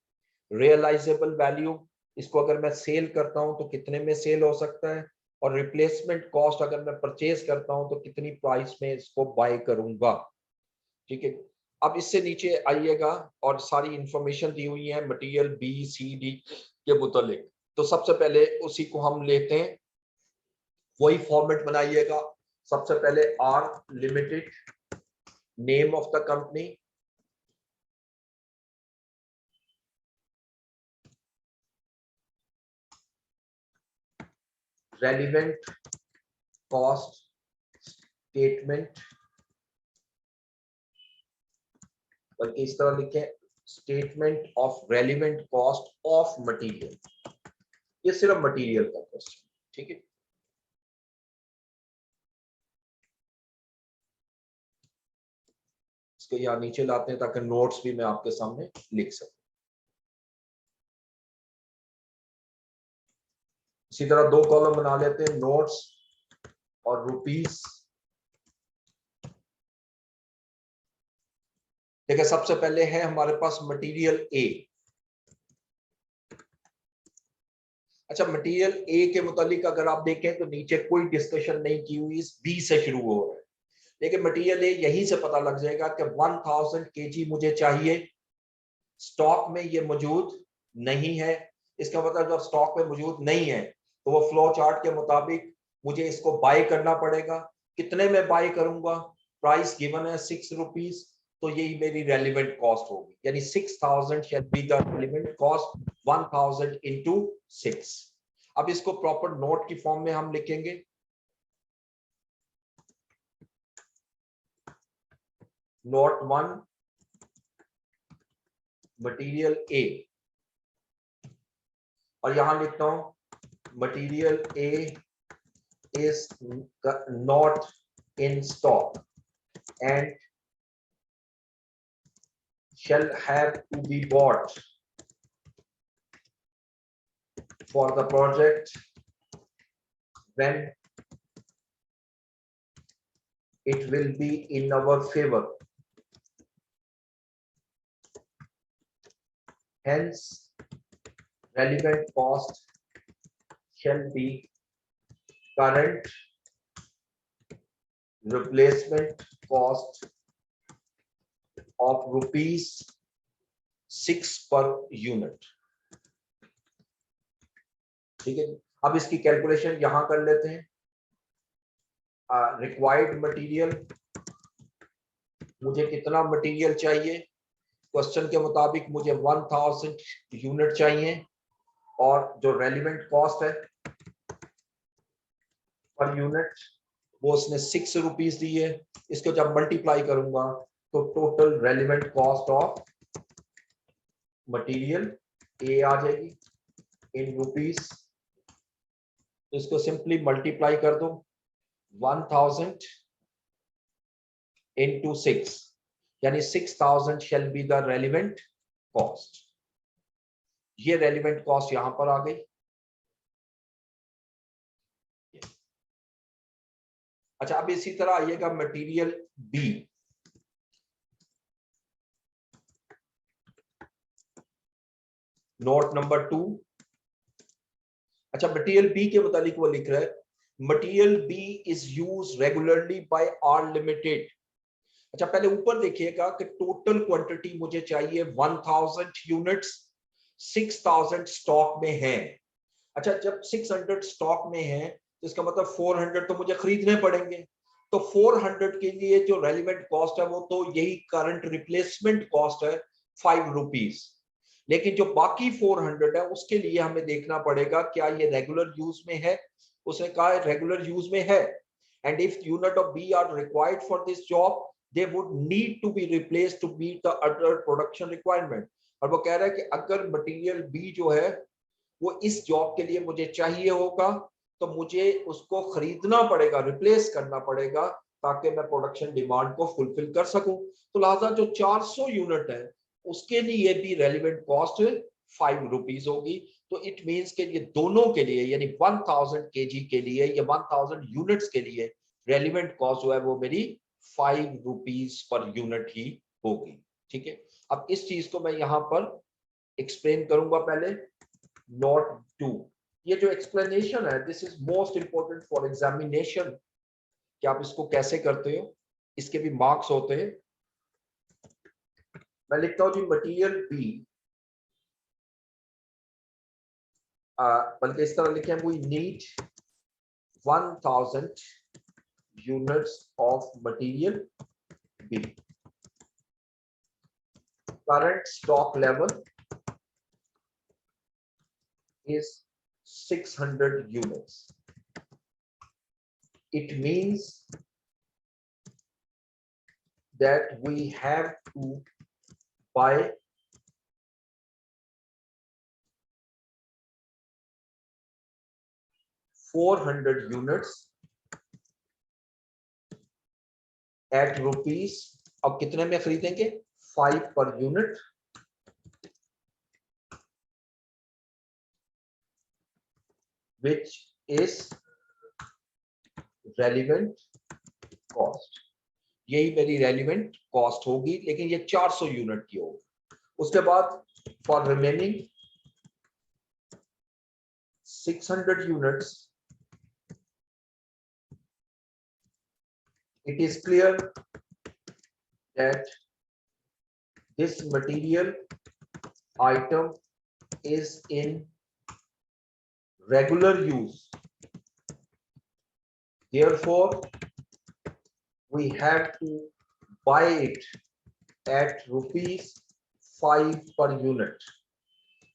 रियलाइजेबल वैल्यू, इसको अगर मैं सेल करता हूं तो कितने में सेल हो सकता है। और रिप्लेसमेंट कॉस्ट, अगर मैं परचेज करता हूं तो कितनी प्राइस में इसको बाय करूंगा। ठीक है, अब इससे नीचे आइएगा और सारी इंफॉर्मेशन दी हुई है मटेरियल बी सी डी के मुतालिक। तो सबसे पहले उसी को हम लेते हैं, वही फॉर्मेट बनाइएगा। सबसे पहले R Limited, name of the company, relevant cost statement, बल्कि इस तरह लिखें statement of relevant cost of material. ये सिर्फ मटेरियल का क्वेश्चन। ठीक है, इसको यहाँ नीचे लाते हैं ताकि नोट्स भी मैं आपके सामने लिख सकूं। इसी तरह दो कॉलम बना लेते हैं, नोट्स और रुपीस। देखिए सबसे पहले है हमारे पास मटेरियल ए। अच्छा, मटेरियल ए के मुतालिक अगर आप देखें तो नीचे कोई डिस्कशन नहीं की हुई, इस बी से शुरू हो रहा है। लेकिन मटेरियल ए यहीं से पता लग जाएगा कि 1000 केजी मुझे चाहिए, स्टॉक में ये मौजूद नहीं है। इसका मतलब जब स्टॉक में मौजूद नहीं है तो वो फ्लो चार्ट के मुताबिक मुझे इसको बाय करना पड़ेगा। कितने में बाय करूंगा? प्राइस गिवन है 6 रुपीज, तो यही मेरी रेलिवेंट कॉस्ट होगी, यानी 6000 शैल be the relevant cost, 1000 into 6। अब इसको प्रॉपर नोट की फॉर्म में हम लिखेंगे। नोट 1, मटेरियल ए, और यहां लिखता हूं material A is not in stock and shall have to be bought for the project when it will be in our favor. Hence, relevant cost shall be current replacement cost of ₹6 per unit. ठीक है, अब इसकी calculation यहां कर लेते हैं। Required material, मुझे कितना मटेरियल चाहिए? क्वेश्चन के मुताबिक मुझे 1000 यूनिट चाहिए, और जो रेलिवेंट कॉस्ट है पर यूनिट वो उसने 6 रुपीज दी है। इसको जब मल्टीप्लाई करूंगा तो total relevant cost of material A आ जाएगी इन रुपीस। तो इसको सिंपली मल्टीप्लाई कर दो, 1000 इंटू 6, यानी 6000 शैल बी द रेलिवेंट कॉस्ट। ये रेलिवेंट कॉस्ट यहां पर आ गई। अच्छा, अब इसी तरह आइएगा मटेरियल बी। Note number 2। अच्छा, मटेरियल बी के मुतालिक वो लिख रहा है material B is used regularly by R limited. अच्छा, पहले ऊपर देखिएगा कि टोटल क्वांटिटी मुझे चाहिए 1000 यूनिट्स, 6000 स्टॉक में है। अच्छा, जब 600 स्टॉक में है तो इसका मतलब 400 तो मुझे खरीदने पड़ेंगे। तो 400 के लिए जो रेलिवेंट कॉस्ट है वो तो यही करंट रिप्लेसमेंट कॉस्ट है, 5 रुपीज। लेकिन जो बाकी 400 है उसके लिए हमें देखना पड़ेगा क्या ये रेगुलर यूज में है। उसने कहा रेगुलर यूज में है, and if unit of B are required for this job they would need to be replaced to meet the other production requirement. और वो कह रहा है कि अगर मटेरियल बी जो है वो इस जॉब के लिए मुझे चाहिए होगा तो मुझे उसको खरीदना पड़ेगा, रिप्लेस करना पड़ेगा, ताकि मैं प्रोडक्शन डिमांड को फुलफिल कर सकूं। तो लिहाजा जो 400 यूनिट है उसके लिए भी रेलिवेंट कॉस्ट 5 रुपीज होगी। तो इट मींस के ये दोनों के लिए, यानी 1000 केजी के लिए या 1000 यूनिट्स के लिए रेलिवेंट कॉस्ट जो है वो मेरी 5 रुपीज पर यूनिट ही होगी। ठीक है, अब इस चीज को मैं यहां पर एक्सप्लेन करूंगा। पहले नोट 2, ये जो एक्सप्लेनेशन है this is most important for examination कि आप इसको कैसे करते हो, इसके भी मार्क्स होते हैं। मैं लिखता हूं जी मटेरियल बी, बल्कि इस तरह लिखे, we need 1000 units of material B, current stock level is 600 units. It means that we have to buy 400 units at rupees अब कितने में खरीदेंगे? 5 per unit, which is relevant cost। यही मेरी रेलिवेंट कॉस्ट होगी, लेकिन ये 400 यूनिट की होगी। उसके बाद for remaining 600 units, it is clear that this material item is in regular use, therefore we have to buy it at ₹5 per unit।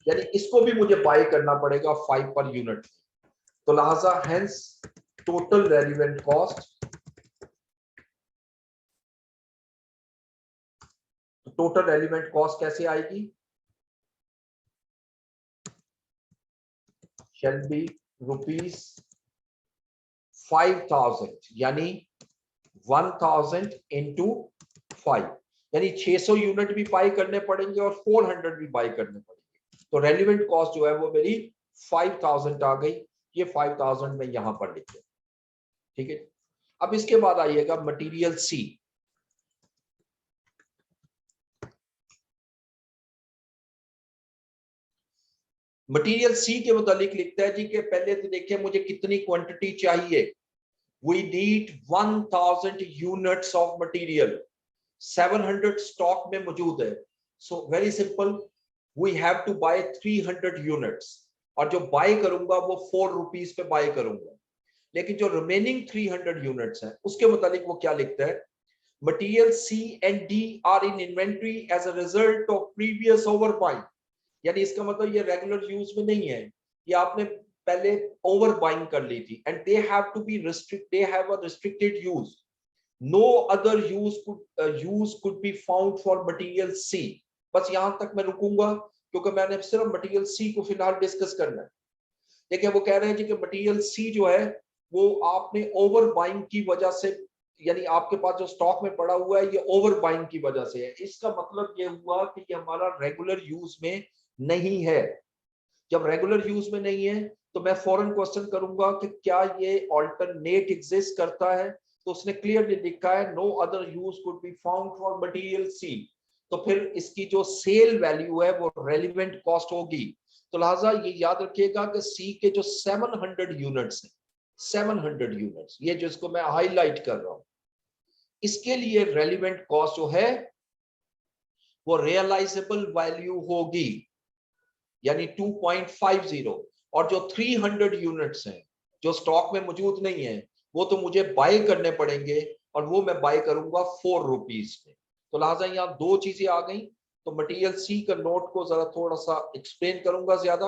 यानी इसको भी मुझे बाय करना पड़ेगा 5 पर यूनिट। तो लिहाजा hence total relevant cost, total relevant cost कैसे आएगी? shall be ₹5,000, यानी 1000 into 5, यानी 600 यूनिट भी बाय करने पड़ेंगे और 400 भी बाय करने पड़ेंगे। तो रेलिवेंट कॉस्ट जो है वो मेरी 5000 आ गई। ये 5000 में यहां पर लिख दिया, ठीक है। अब इसके बाद आइएगा मटेरियल सी। मटेरियल सी के मुतालिक लिखता है जी कि पहले तो देखिए मुझे कितनी क्वांटिटी चाहिए। We need 1000 units of material, 700 stock में मौजूद है। So very simple, we have to buy 300 units, और जो बाय करूंगा वो 4 रुपीज पे बाय करूंगा। लेकिन जो रिमेनिंग 300 यूनिट्स हैं उसके मुतालिक वो क्या लिखता है? Material C and D are in inventory as a result of previous over buying. यानी इसका मतलब ये रेगुलर यूज में नहीं है, ये आपने पहले ओवर बाइंग कर ली थी। And they have to be they have a restricted use, no other use could be found for material C. बस यहां तक मैं रुकूंगा क्योंकि मैंने सिर्फ मटेरियल सी को फिलहाल डिस्कस करना है। देखिए वो कह रहे हैं जी कि मटेरियल सी जो है वो आपने ओवर बाइंग की वजह से, यानी आपके पास जो स्टॉक में पड़ा हुआ है ये ओवर बाइंग की वजह से है। इसका मतलब ये हुआ कि ये हमारा रेगुलर यूज में नहीं है। जब रेगुलर यूज में नहीं है तो मैं फौरन क्वेश्चन करूंगा कि क्या ये ऑल्टरनेट एग्जिस्ट करता है? तो उसने क्लियरली लिखा है no other use could be found for material C. तो फिर इसकी जो सेल वैल्यू है वो रेलिवेंट कॉस्ट होगी। तो लिहाजा ये याद रखिएगा कि सी के जो 700 यूनिट्स हैं, 700 यूनिट्स, ये जिसको मैं हाईलाइट कर रहा हूं, इसके लिए रेलिवेंट कॉस्ट जो है वो रियलाइजेबल वैल्यू होगी, यानी 2.50। और जो 300 यूनिट्स हैं जो स्टॉक में मौजूद नहीं है वो तो मुझे बाय करने पड़ेंगे, और वो मैं बाय करूंगा 4 रुपीज में। तो लिहाजा यहाँ दो चीजें आ गई। तो मटेरियल सी का नोट को जरा थोड़ा सा एक्सप्लेन करूंगा ज्यादा।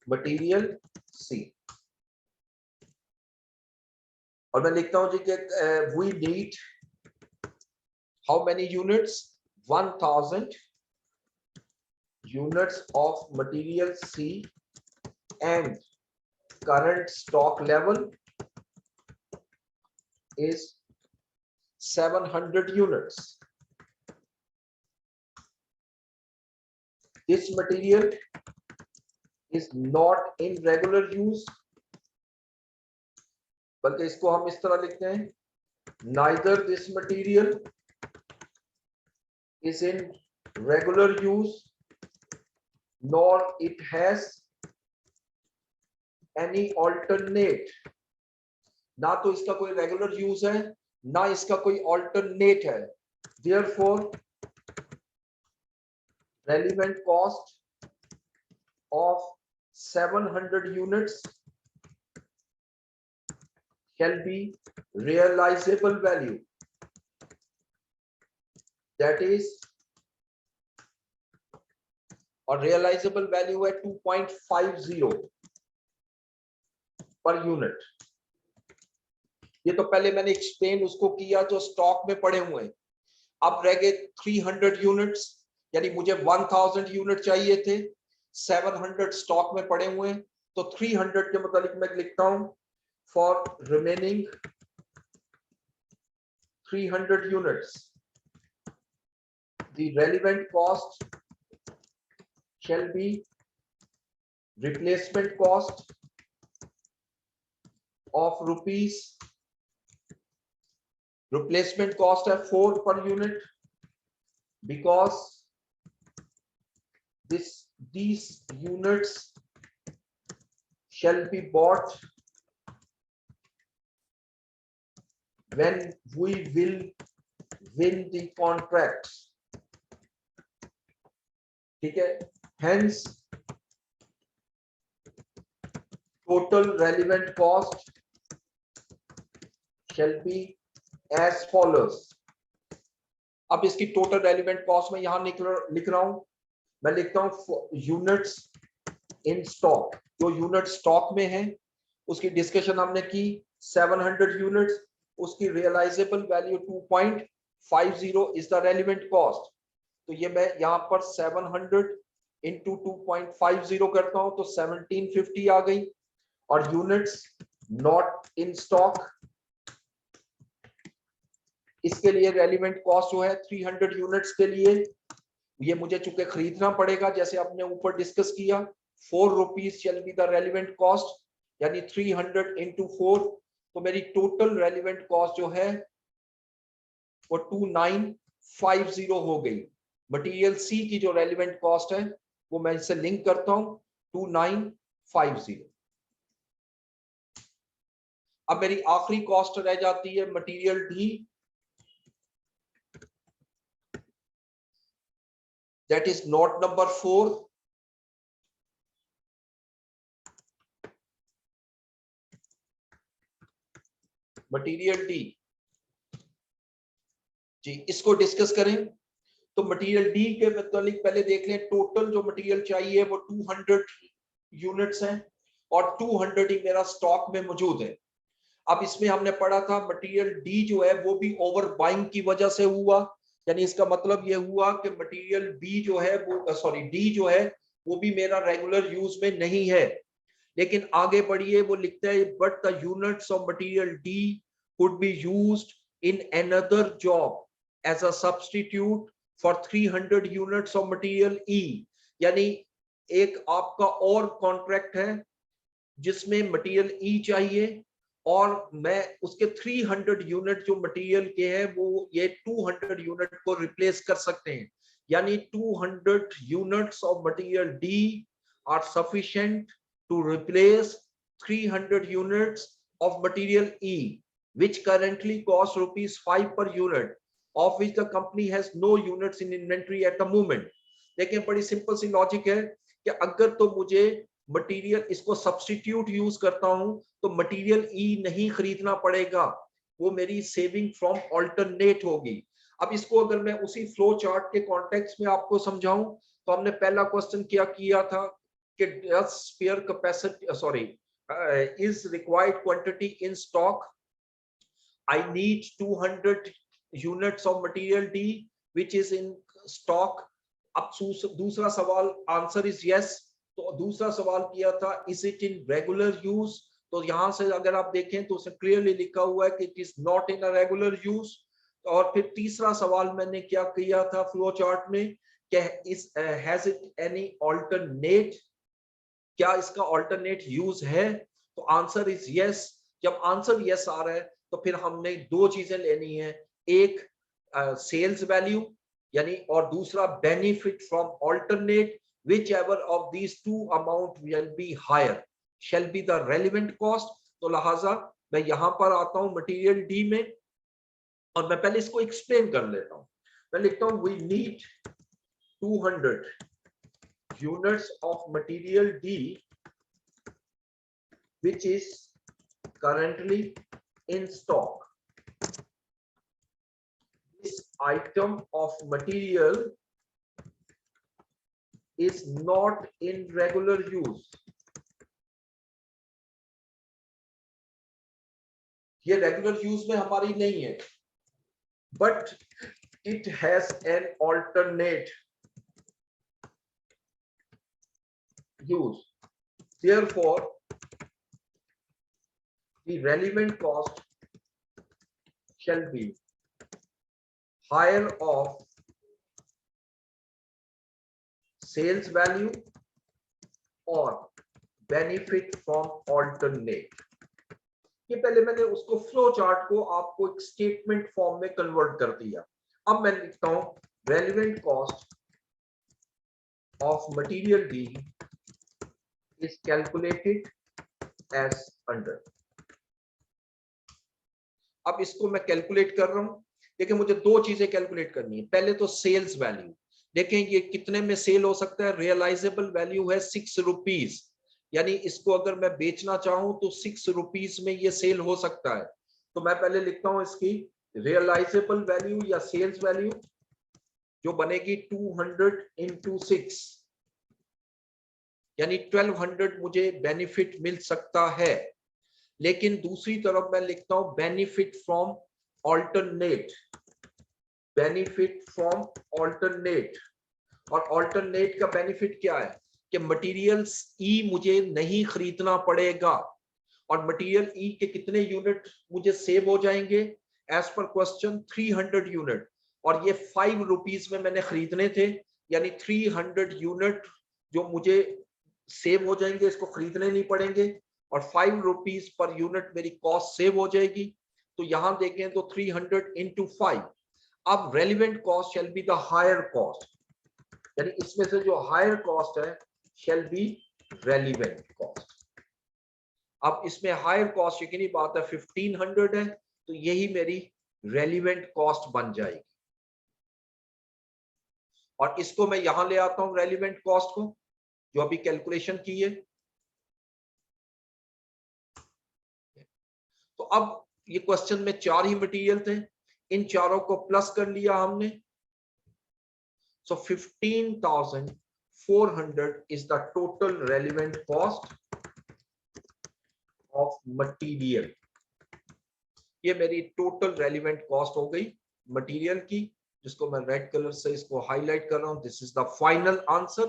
मटेरियल सी, और मैं लिखता हूं जी कि we need how many units? 1000 units of material C and current stock level is 700 units. This material is not in regular use, बल्कि इसको हम इस तरह लिखते हैं, neither this material is in regular use nor it has any alternate। ना तो इसका कोई रेगुलर यूज है ना इसका कोई ऑल्टरनेट है। Therefore relevant cost of 700 units shall be realizable value, that is, और realizable value है 2.50 पर यूनिट। ये तो पहले मैंने एक्सप्लेन उसको किया जो स्टॉक में पड़े हुए हैं। अब रह गए 300 यूनिट्स, यानी मुझे 1000 यूनिट चाहिए थे, 700 स्टॉक में पड़े हुए हैं। तो 300 के मुताबिक मैं लिखता हूं for remaining 300 units, the relevant cost shall be replacement cost of rupees, replacement cost at 4 per unit, because these units shall be bought when we will win the contracts. ठीक है, hence total relevant cost shall be as follows. अब इसकी total relevant cost में यहां लिख रहा हूं, मैं लिखता हूं यूनिट्स इन स्टॉक। जो यूनिट स्टॉक में है उसकी डिस्कशन हमने की 700 यूनिट्स, उसकी realisable value 2.50 is the relevant cost. तो ये मैं यहां पर 700 इंटू 2.50 करता हूं तो 1750 आ गई। और यूनिट्स नॉट इन स्टॉक, इसके लिए रेलिवेंट कॉस्ट जो है 300 यूनिट्स के लिए, ये मुझे चूंकि खरीदना पड़ेगा, जैसे आपने ऊपर डिस्कस किया, 4 rupees shell be the relevant cost, यानी 300 इंटू 4, तो मेरी टोटल रेलिवेंट कॉस्ट जो है वो 2950 हो गई। मटेरियल सी की जो रेलिवेंट कॉस्ट है वो मैं इससे लिंक करता हूं 2950। अब मेरी आखिरी कॉस्ट रह जाती है material D, that is note number 4. Material D G, इसको डिस्कस करें। तो मटेरियल डी के मतलब पहले देख लें, टोटल जो मटेरियल चाहिए वो 200 यूनिट्स हैं और 200 ही मेरा स्टॉक में मौजूद है। अब इसमें हमने पढ़ा था मटेरियल डी जो है वो भी ओवर बाइंग की वजह से हुआ, यानी इसका मतलब ये हुआ कि मटेरियल बी जो है वो डी जो है वो भी मेरा रेगुलर यूज में नहीं है। लेकिन आगे बढ़िए, वो लिखता है but the units of material D could be used in another job as a substitute for 300 units of material E. यानी एक आपका और कॉन्ट्रैक्ट है जिसमें मटेरियल ई चाहिए और मैं उसके 300 यूनिट जो मटेरियल के हैं वो ये 200 यूनिट को रिप्लेस कर सकते हैं। यानी 200 units of material D are sufficient to replace 300 units of material E which currently cost rupees 5 per unit, of which the company has no units in inventory at the moment. देखिए बड़ी simple सी logic है कि अगर तो मुझे material इसको substitute use करता हूं तो मटेरियल ई नहीं खरीदना पड़ेगा, वो मेरी सेविंग फ्रॉम ऑल्टरनेट होगी। अब इसको अगर मैं उसी फ्लो चार्ट के कॉन्टेक्स्ट में आपको समझाऊं तो हमने पहला क्वेश्चन क्या किया था कि does spare capacity is required quantity in stock, I need 200 units of material D which is in stock। अब दूसरा सवाल आंसर इज यस। तो दूसरा सवाल किया था is it in regular use, तो यहां से अगर आप देखें तो उसमें क्लियरली लिखा हुआ है कि it is not in a regular use. और फिर तीसरा सवाल मैंने क्या किया था फ्लो चार्ट में कि is has it any alternate, क्या इसका ऑल्टरनेट यूज है, तो आंसर इज यस। जब आंसर यस आ रहा है तो फिर हमने दो चीजें लेनी है, एक सेल्स वैल्यू यानी और दूसरा benefit from alternate, whichever of these two amount will be higher shall be the relevant cost। तो लिहाजा मैं यहां पर आता हूं मटेरियल डी में और मैं पहले इसको एक्सप्लेन कर लेता हूं। मैं लिखता हूं we need 200 units of material D which is currently in stock। This item of material is not in regular use। ये रेगुलर यूज में हमारी नहीं है, but it has an alternate use। Therefore the relevant cost shall be higher of sales value or benefit from alternate। ये पहले मैंने उसको flow chart को आपको एक स्टेटमेंट फॉर्म में कन्वर्ट कर दिया। अब मैं लिखता हूं relevant cost of material D is calculated as under. अब इसको मैं कैलकुलेट कर रहा हूं। देखिए मुझे दो चीजें कैलकुलेट करनी है। पहले तो सेल्स वैल्यू, देखें ये कितने में सेल हो सकता है। रियलाइजेबल वैल्यू है 6 रुपीज, यानी इसको अगर मैं बेचना चाहूं तो 6 रुपीज में ये सेल हो सकता है। तो मैं पहले लिखता हूं इसकी रियलाइजेबल वैल्यू या सेल्स वैल्यू जो बनेगी 200 इंटू 6, यानी 1200 मुझे बेनिफिट मिल सकता है। लेकिन दूसरी तरफ मैं लिखता हूं benefit from alternate, benefit from alternate. और ऑल्टरनेट का बेनिफिट क्या है कि मटेरियल्स ई मुझे नहीं खरीदना पड़ेगा। और मटेरियल ई के कितने यूनिट मुझे सेव हो जाएंगे एज पर क्वेश्चन 300 यूनिट, और ये 5 रुपीज में मैंने खरीदने थे, यानी 300 यूनिट जो मुझे सेव हो जाएंगे, इसको खरीदने नहीं पड़ेंगे और 5 रुपीज पर यूनिट मेरी कॉस्ट सेव हो जाएगी। तो यहां देखें तो 300 इंटू 5। अब relevant cost shall be the higher cost, यानी इसमें से जो हायर कॉस्ट है शैल बी रेलिवेंट कॉस्ट। अब इसमें हायर कॉस्ट यकीनी बात है 1500 है, तो यही मेरी रेलिवेंट कॉस्ट बन जाएगी। और इसको मैं यहां ले आता हूं रेलिवेंट कॉस्ट को जो अभी कैलकुलेशन की है। तो अब ये क्वेश्चन में 4 ही मटेरियल थे, इन चारों को प्लस कर लिया हमने। सो 15,400 is the total relevant cost of material. ये मेरी टोटल रेलिवेंट कॉस्ट हो गई मटेरियल की, जिसको मैं रेड कलर से इसको हाईलाइट कर रहा हूं। This is the final answer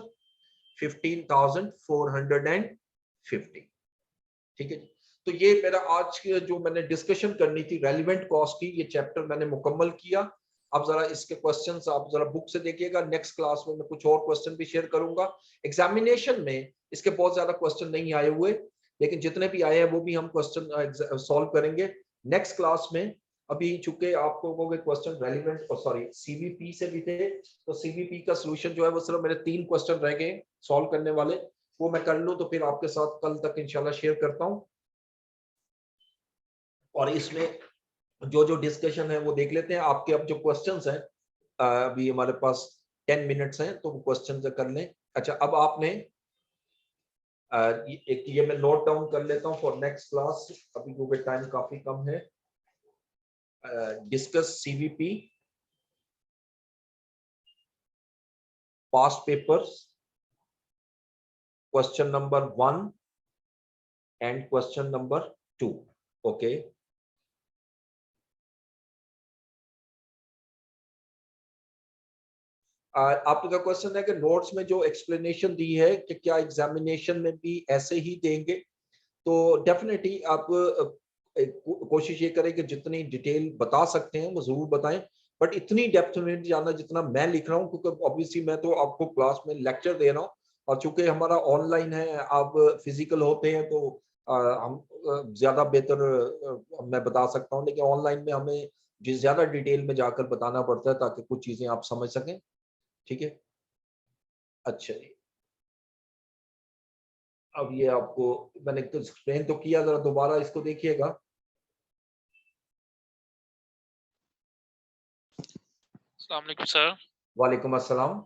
15,450। ठीक है जी। तो ये मेरा आज के जो मैंने डिस्कशन करनी थी रेलिवेंट कॉस्ट की, ये चैप्टर मैंने मुकम्मल किया। अब जरा इसके क्वेश्चंस आप जरा बुक से देखिएगा। नेक्स्ट क्लास में मैं कुछ और क्वेश्चन भी शेयर करूंगा। एग्जामिनेशन में इसके बहुत ज्यादा क्वेश्चन नहीं आए हुए, लेकिन जितने भी आए हैं वो भी हम क्वेश्चन सॉल्व करेंगे नेक्स्ट क्लास में। अभी चूंकि आप लोगों के क्वेश्चन रेलिवेंट और सॉरी सीवीपी से भी थे, तो सीवीपी का सोल्यूशन जो है वो सिर्फ मेरे 3 क्वेश्चन रह गए सॉल्व करने वाले, वो मैं कर लूं तो फिर आपके साथ कल तक इंशाल्लाह शेयर करता हूं। और इसमें जो जो डिस्कशन है वो देख लेते हैं। आपके अब जो क्वेश्चंस हैं, अभी हमारे पास 10 मिनट्स हैं, तो वो क्वेश्चन कर लें। अच्छा, अब आपने एक ये मैं नोट डाउन कर लेता हूं फॉर नेक्स्ट क्लास, अभी क्योंकि टाइम काफी कम है। Discuss CVP past papers question number 1 and question number 2। Okay, आपका क्वेश्चन है कि नोट्स में जो एक्सप्लेनेशन दी है कि क्या एग्जामिनेशन में भी ऐसे ही देंगे। तो डेफिनेटली आप कोशिश ये करें कि जितनी डिटेल बता सकते हैं वो जरूर बताएं, बट इतनी डेप्थ में जाना जितना मैं लिख रहा हूँ, क्योंकि ऑब्वियसली मैं तो आपको क्लास में लेक्चर दे रहा हूँ, और चूंकि हमारा ऑनलाइन है, आप फिजिकल होते हैं, तो हम ज्यादा बेहतर मैं बता सकता हूँ। लेकिन ऑनलाइन में हमें जिस ज्यादा डिटेल में जाकर बताना पड़ता है ताकि कुछ चीजें आप समझ सकें। ठीक है, अच्छा जी। अब ये आपको मैंने तो एक्सप्लेन तो किया, जरा दोबारा इसको देखिएगा। अस्सलाम वालेकुम सर। वालेकुम अस्सलाम।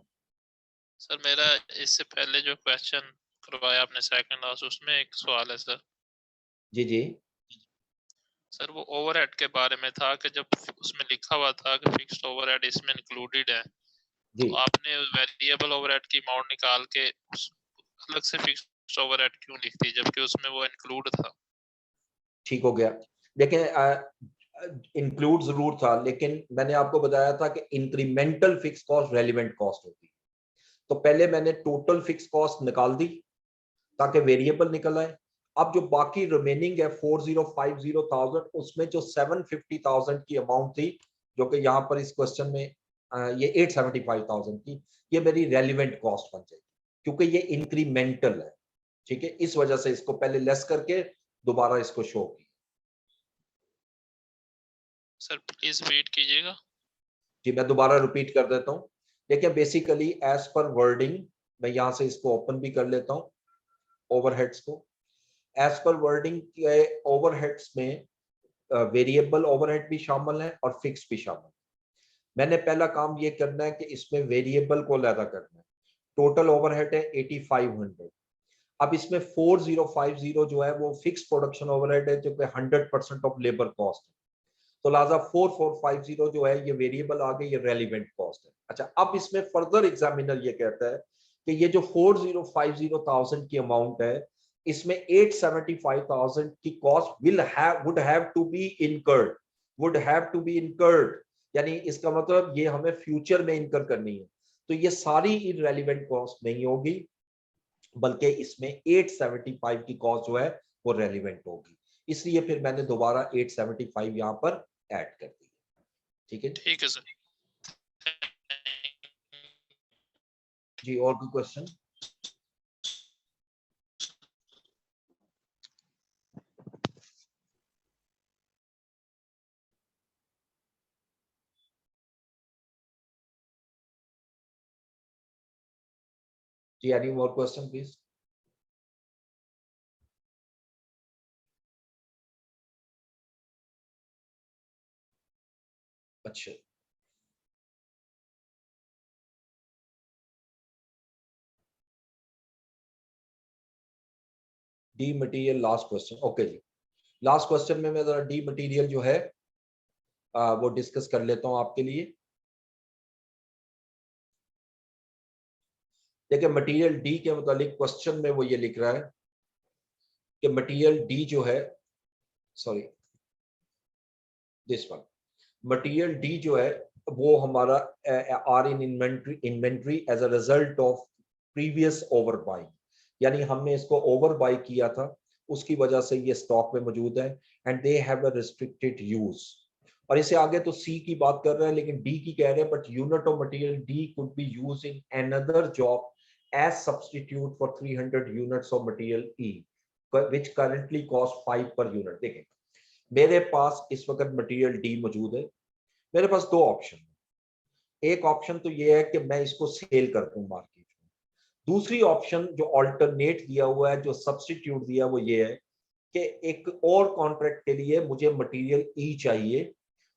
सर मेरा इससे पहले जो क्वेश्चन करवाया आपने सेकंड क्लास, उसमें एक सवाल है सर। जी जी सर वो ओवरहेड के बारे में था कि जब उसमें लिखा हुआ था कि फिक्स्ड ओवरहेड इसमें इंक्लूडेड है, जी। तो आपने वेरिएबल ओवरहेड की अमाउंट निकाल के उस अलग से फिक्स्ड ओवरहेड क्यों लिख दी जबकि उसमें वो इंक्लूड था? ठीक हो गया। देखें इंक्लूड जरूर था, लेकिन मैंने आपको बताया था कि incremental fix cost relevant cost होती है। तो पहले मैंने टोटल फिक्स कॉस्ट निकाल दी ताकि वेरिएबल निकल आए। अब जो बाकी रिमेनिंग है 4050,000, उसमें जो 750,000 की अमाउंट थी, जो कि यहाँ पर इस क्वेश्चन में ये 875,000 की, ये मेरी रेलिवेंट कॉस्ट बन जाएगी क्योंकि ये इंक्रीमेंटल है। ठीक है, इस वजह से इसको पहले लेस करके दोबारा इसको शो किया। सर प्लीज वेट कीजिएगा। जी मैं दोबारा रिपीट कर देता हूँ। देखिए बेसिकली एज पर वर्डिंग, मैं यहाँ से इसको ओपन भी कर लेता हूँ ओवरहेड्स को। एज पर वर्डिंग के ओवरहेड्स में वेरिएबल ओवरहेड भी शामिल है और फिक्स भी शामिल है। मैंने पहला काम ये करना है कि इसमें वेरिएबल को अलग करना है। टोटल ओवरहेड है 8500। अब इसमें 4050 जो है वो फिक्स प्रोडक्शन ओवरहेड है, जो कि 100% ऑफ लेबर कॉस्ट है। तो लिहाजा 4450 जो है ये वेरिएबल आ गई, ये रेलिवेंट कॉस्ट है। अच्छा, अब इसमें फर्दर एग्जामिनर ये कहता है कि ये जो 4050,000 की अमाउंट है, इसमें 875,000 की cost would have to be incurred, यानी इसका मतलब ये हमें फ्यूचर में इनकर करनी है। तो ये सारी इररेलेवेंट कॉस्ट नहीं होगी, बल्कि इसमें 875 की कॉस्ट जो है वो रेलिवेंट होगी। इसलिए फिर मैंने दोबारा 875 यहां पर ऐड कर दी। ठीक है, ठीक है सर। जी और कोई क्वेश्चन? जी एनी मोर क्वेश्चन प्लीज? अच्छा, D material last question. Okay जी, लास्ट क्वेश्चन में मैं जरा डी मटेरियल जो है वो डिस्कस कर लेता हूं आपके लिए। देखिए मटेरियल डी के मुतालिक क्वेश्चन में वो ये लिख रहा है कि मटेरियल डी जो है, sorry this one, material D जो है वो हमारा are in inventory as a result of previous over buying, यानी हमने इसको ओवर बाई किया था, उसकी वजह से ये स्टॉक में मौजूद है। And they have a restricted use. और इससे आगे तो सी की बात कर रहे हैं, लेकिन डी की कह रहे हैं, but unit of material D could be use in another job as substitute for 300 units of material E which currently cost 5 per unit. देखें मेरे पास इस वक्त मटेरियल डी मौजूद है, मेरे पास दो ऑप्शन है। एक ऑप्शन तो ये है कि मैं इसको सेल कर दूं मार्केट में। दूसरी ऑप्शन जो अल्टरनेट दिया हुआ है, जो सब्स्टिट्यूट दिया, वो ये है कि एक और कॉन्ट्रैक्ट के लिए मुझे मटेरियल ई चाहिए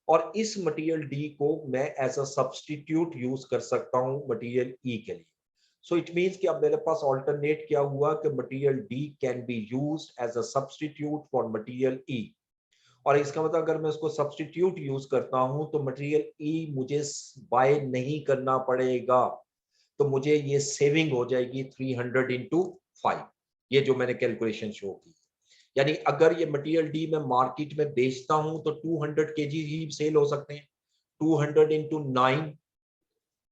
और इस मटेरियल डी को मैं एज अ सब्स्टिट्यूट यूज कर सकता हूं मटेरियल ई के लिए। सो इट मींस कि अब मेरे पास अल्टरनेट क्या हुआ कि material D can be used as a substitute for material E. और इसका मतलब अगर मैं उसको सब्स्टिट्यूट यूज करता हूं तो मटेरियल ई मुझे बाय नहीं करना पड़ेगा, तो मुझे ये सेविंग हो जाएगी 300 इंटू 5, ये जो मैंने कैलकुलेशन शो की। यानी अगर ये मटेरियल डी मैं मार्केट में बेचता हूं तो 200 केजी ही सेल हो सकते हैं। 200 इंटू 9,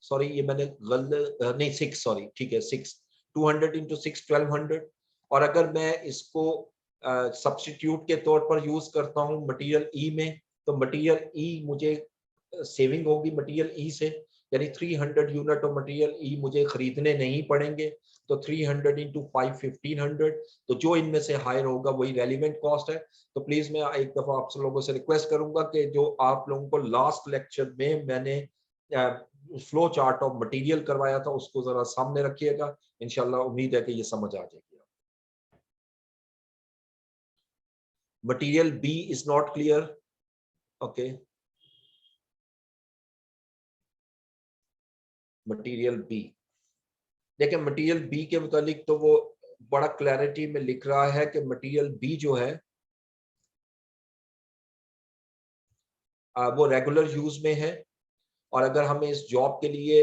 सॉरी ये मैंने गलत नहीं 6, सॉरी ठीक है 6, 200 इंटू 6 1200। और अगर मैं इसको सब्स्टिट्यूट के तौर पर यूज करता हूं मटेरियल ई में, तो मटेरियल ई मुझे सेविंग होगी मटेरियल ई से, यानी 300 यूनिट ऑफ मटेरियल ई मुझे खरीदने नहीं पड़ेंगे। तो 300 इंटू 5 1500, तो जो इनमें से हायर होगा वही रेलिवेंट कॉस्ट है। तो प्लीज मैं एक दफा आप सब लोगों से रिक्वेस्ट करूंगा कि जो आप लोगों को लास्ट लेक्चर में मैंने फ्लो चार्ट ऑफ मटेरियल करवाया था उसको जरा सामने रखिएगा, इंशाल्लाह उम्मीद है कि ये समझ आ जाएगी। Material B is not clear, okay. Material B, देखिए मटेरियल बी के मुतालिक तो वो बड़ा क्लैरिटी में लिख रहा है कि मटेरियल बी जो है वो रेगुलर यूज में है, और अगर हमें इस जॉब के लिए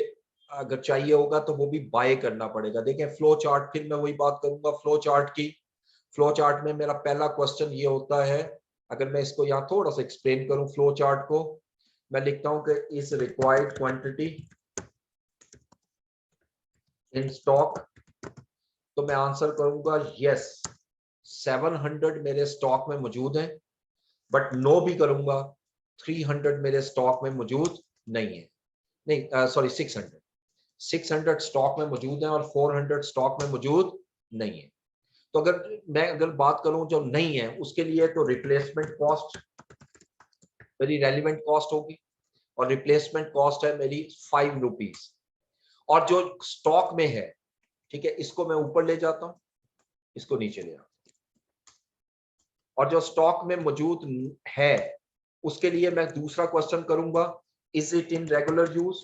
अगर चाहिए होगा तो वो भी बाय करना पड़ेगा। देखें फ्लो चार्ट, फिर मैं वही बात करूंगा फ्लो चार्ट की। फ्लो चार्ट में मेरा पहला क्वेश्चन ये होता है, अगर मैं इसको यहाँ थोड़ा सा एक्सप्लेन करूं फ्लो चार्ट को, मैं लिखता हूं कि इस रिक्वायर्ड क्वांटिटी इन स्टॉक, तो मैं आंसर करूंगा यस, 700 मेरे स्टॉक में मौजूद है, बट नो भी करूंगा 300 मेरे स्टॉक में मौजूद नहीं है, नहीं सॉरी 600 स्टॉक में मौजूद है और 400 स्टॉक में मौजूद नहीं है। तो अगर बात करूं जो नहीं है उसके लिए, तो रिप्लेसमेंट कॉस्ट मेरी रेलिवेंट कॉस्ट होगी, और रिप्लेसमेंट कॉस्ट है मेरी 5 रुपीज। और जो स्टॉक में है, ठीक है, इसको मैं ऊपर ले जाता हूं, इसको नीचे ले आता हूं, और जो स्टॉक में मौजूद है उसके लिए मैं दूसरा क्वेश्चन करूंगा, is it in regular use.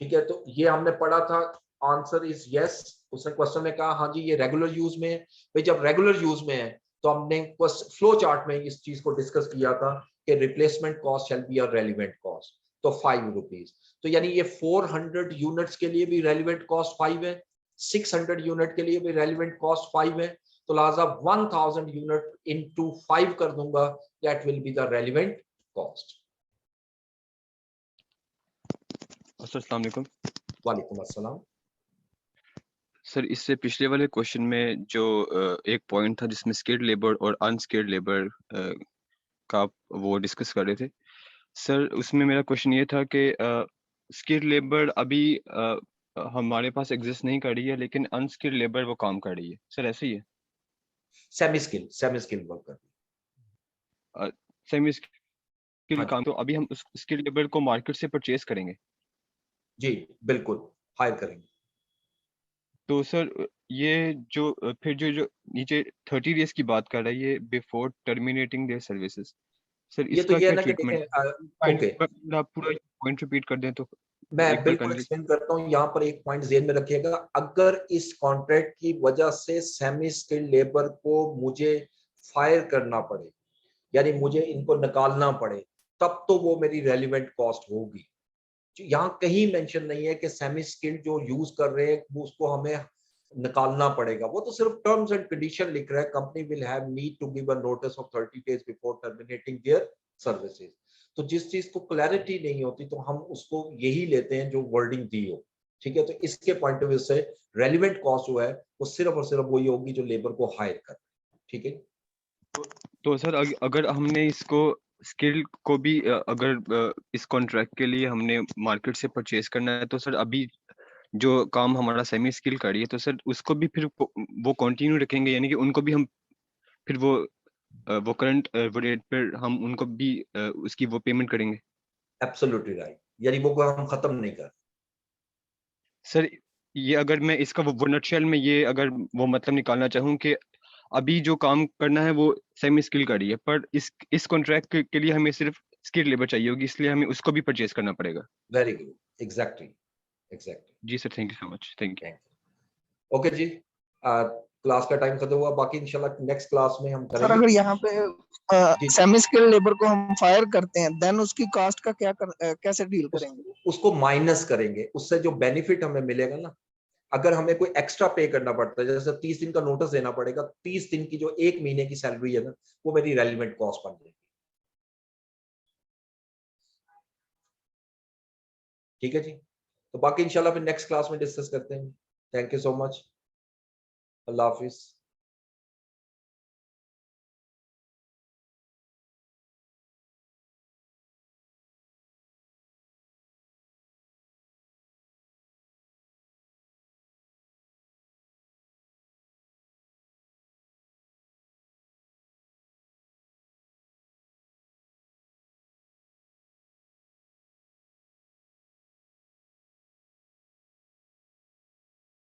ठीक है, तो ये हमने पढ़ा था, आंसर इज यस। उसने क्वेश्चन में कहा हाँ जी ये रेगुलर यूज में है। भाई जब रेगुलर यूज में है तो हमने फ्लो चार्ट में इस चीज को डिस्कस किया था कि replacement cost shall be a relevant cost, तो 5 रुपीज। तो यानी ये 400 यूनिट्स के लिए भी रेलिवेंट कॉस्ट 5 है, 600 यूनिट के लिए भी रेलिवेंट कॉस्ट 5 है, तो लिहाजा 1000 यूनिट इनटू 5 कर दूंगा, that will be the relevant cost. अस्सलाम वालेकुम। वालेकुम अस्सलाम। सर इससे पिछले वाले क्वेश्चन में जो एक पॉइंट था जिसमें स्किल्ड लेबर और अनस्किल्ड लेबर का वो डिस्कस कर रहे थे सर, उसमें मेरा क्वेश्चन ये था कि स्किल्ड लेबर अभी हमारे पास एग्जिस्ट नहीं कर रही है, लेकिन अनस्किल्ड लेबर वो काम कर रही है, सर ऐसे ही है? Semi skill worker. Semi skill हाँ काम, तो अभी हम उस स्किल्ड लेबर को मार्केट से परचेज करेंगे? जी बिल्कुल, हायर करेंगे। तो सर ये जो फिर जो नीचे 30 डेज की बात कर रहा है, ये before terminating their services, sir ये तो इसका ये है क्या ना कि ट्रीटमेंट? देखें, ओके आप पूरा पॉइंट रिपीट कर दें तो मैं एक बार बिल्कुल कर एक्सप्लेन करता हूँ। यहाँ पर एक पॉइंट ज़हन में रखिएगा, अगर इस कॉन्ट्रैक्ट की वजह से सेमी स्किल्ड लेबर को मुझे फायर करना पड़े, यानी मुझे इनको निकालना पड़े, तब तो वो मेरी रेलिवेंट कॉस्ट होगी। यहाँ कहीं मेंशन नहीं है कि सेमी स्किल्ड जो यूज कर रहे हैं वो उसको हमें निकालना पड़ेगा, वो तो सिर्फ टर्म्स एंड कंडीशन लिख रहा है, company will have need to give a notice of 30 days before terminating their services. तो जिस चीज को क्लैरिटी नहीं होती तो हम उसको यही लेते हैं जो वर्डिंग दी हो। ठीक है, तो इसके पॉइंट ऑफ व्यू से रेलिवेंट कॉस्ट जो है वो सिर्फ और सिर्फ वही होगी जो लेबर को हायर कर। ठीक है, तो सर अगर हमने इसको स्किल को भी अगर इस कॉन्ट्रैक्ट के लिए हमने मार्केट से परचेज करना है, तो सर अभी जो काम हमारा सेमी स्किल का रही है, तो सर उसको भी फिर वो कंटिन्यू रखेंगे, यानी कि उनको भी हम फिर वो करंट वो रेट पर हम उनको भी उसकी वो पेमेंट करेंगे? एब्सोल्युटली राइट, यानी वो हम खत्म नहीं कर। सर ये अगर मैं इसका वो नटशेल में ये अगर वो मतलब निकालना चाहूँ कि अभी जो काम करना है वो सेमी स्किल का रही है, पर इस कॉन्ट्रैक्ट के लिए हमें सिर्फ स्किल लेबर चाहिए होगी, इसलिए हमें उसको भी परचेज करना पड़ेगा। Very good, exactly exactly. जी sir, thank you so much, thank you. Thank you. Okay जी, क्लास का टाइम खत्म हुआ, बाकी इंशाल्लाह नेक्स्ट क्लास में हम सर करेंगे। अगर यहाँ पे जी सेमी स्किल्ड लेबर को हम फायर करते हैं, देन उसकी कास्ट का कैसे डील करेंगे? उसको माइनस करेंगे, उससे जो बेनिफिट हमें मिलेगा ना, अगर हमें कोई एक्स्ट्रा पे करना पड़ता है, जैसे 30 दिन का नोटिस देना पड़ेगा, 30 दिन की जो एक महीने की सैलरी है ना, वो मेरी रेलिवेंट कॉस्ट बन जाएगी। ठीक है जी, तो बाकी इंशाल्लाह फिर नेक्स्ट क्लास में डिस्कस करते हैं। Thank you so much, Allah Hafiz.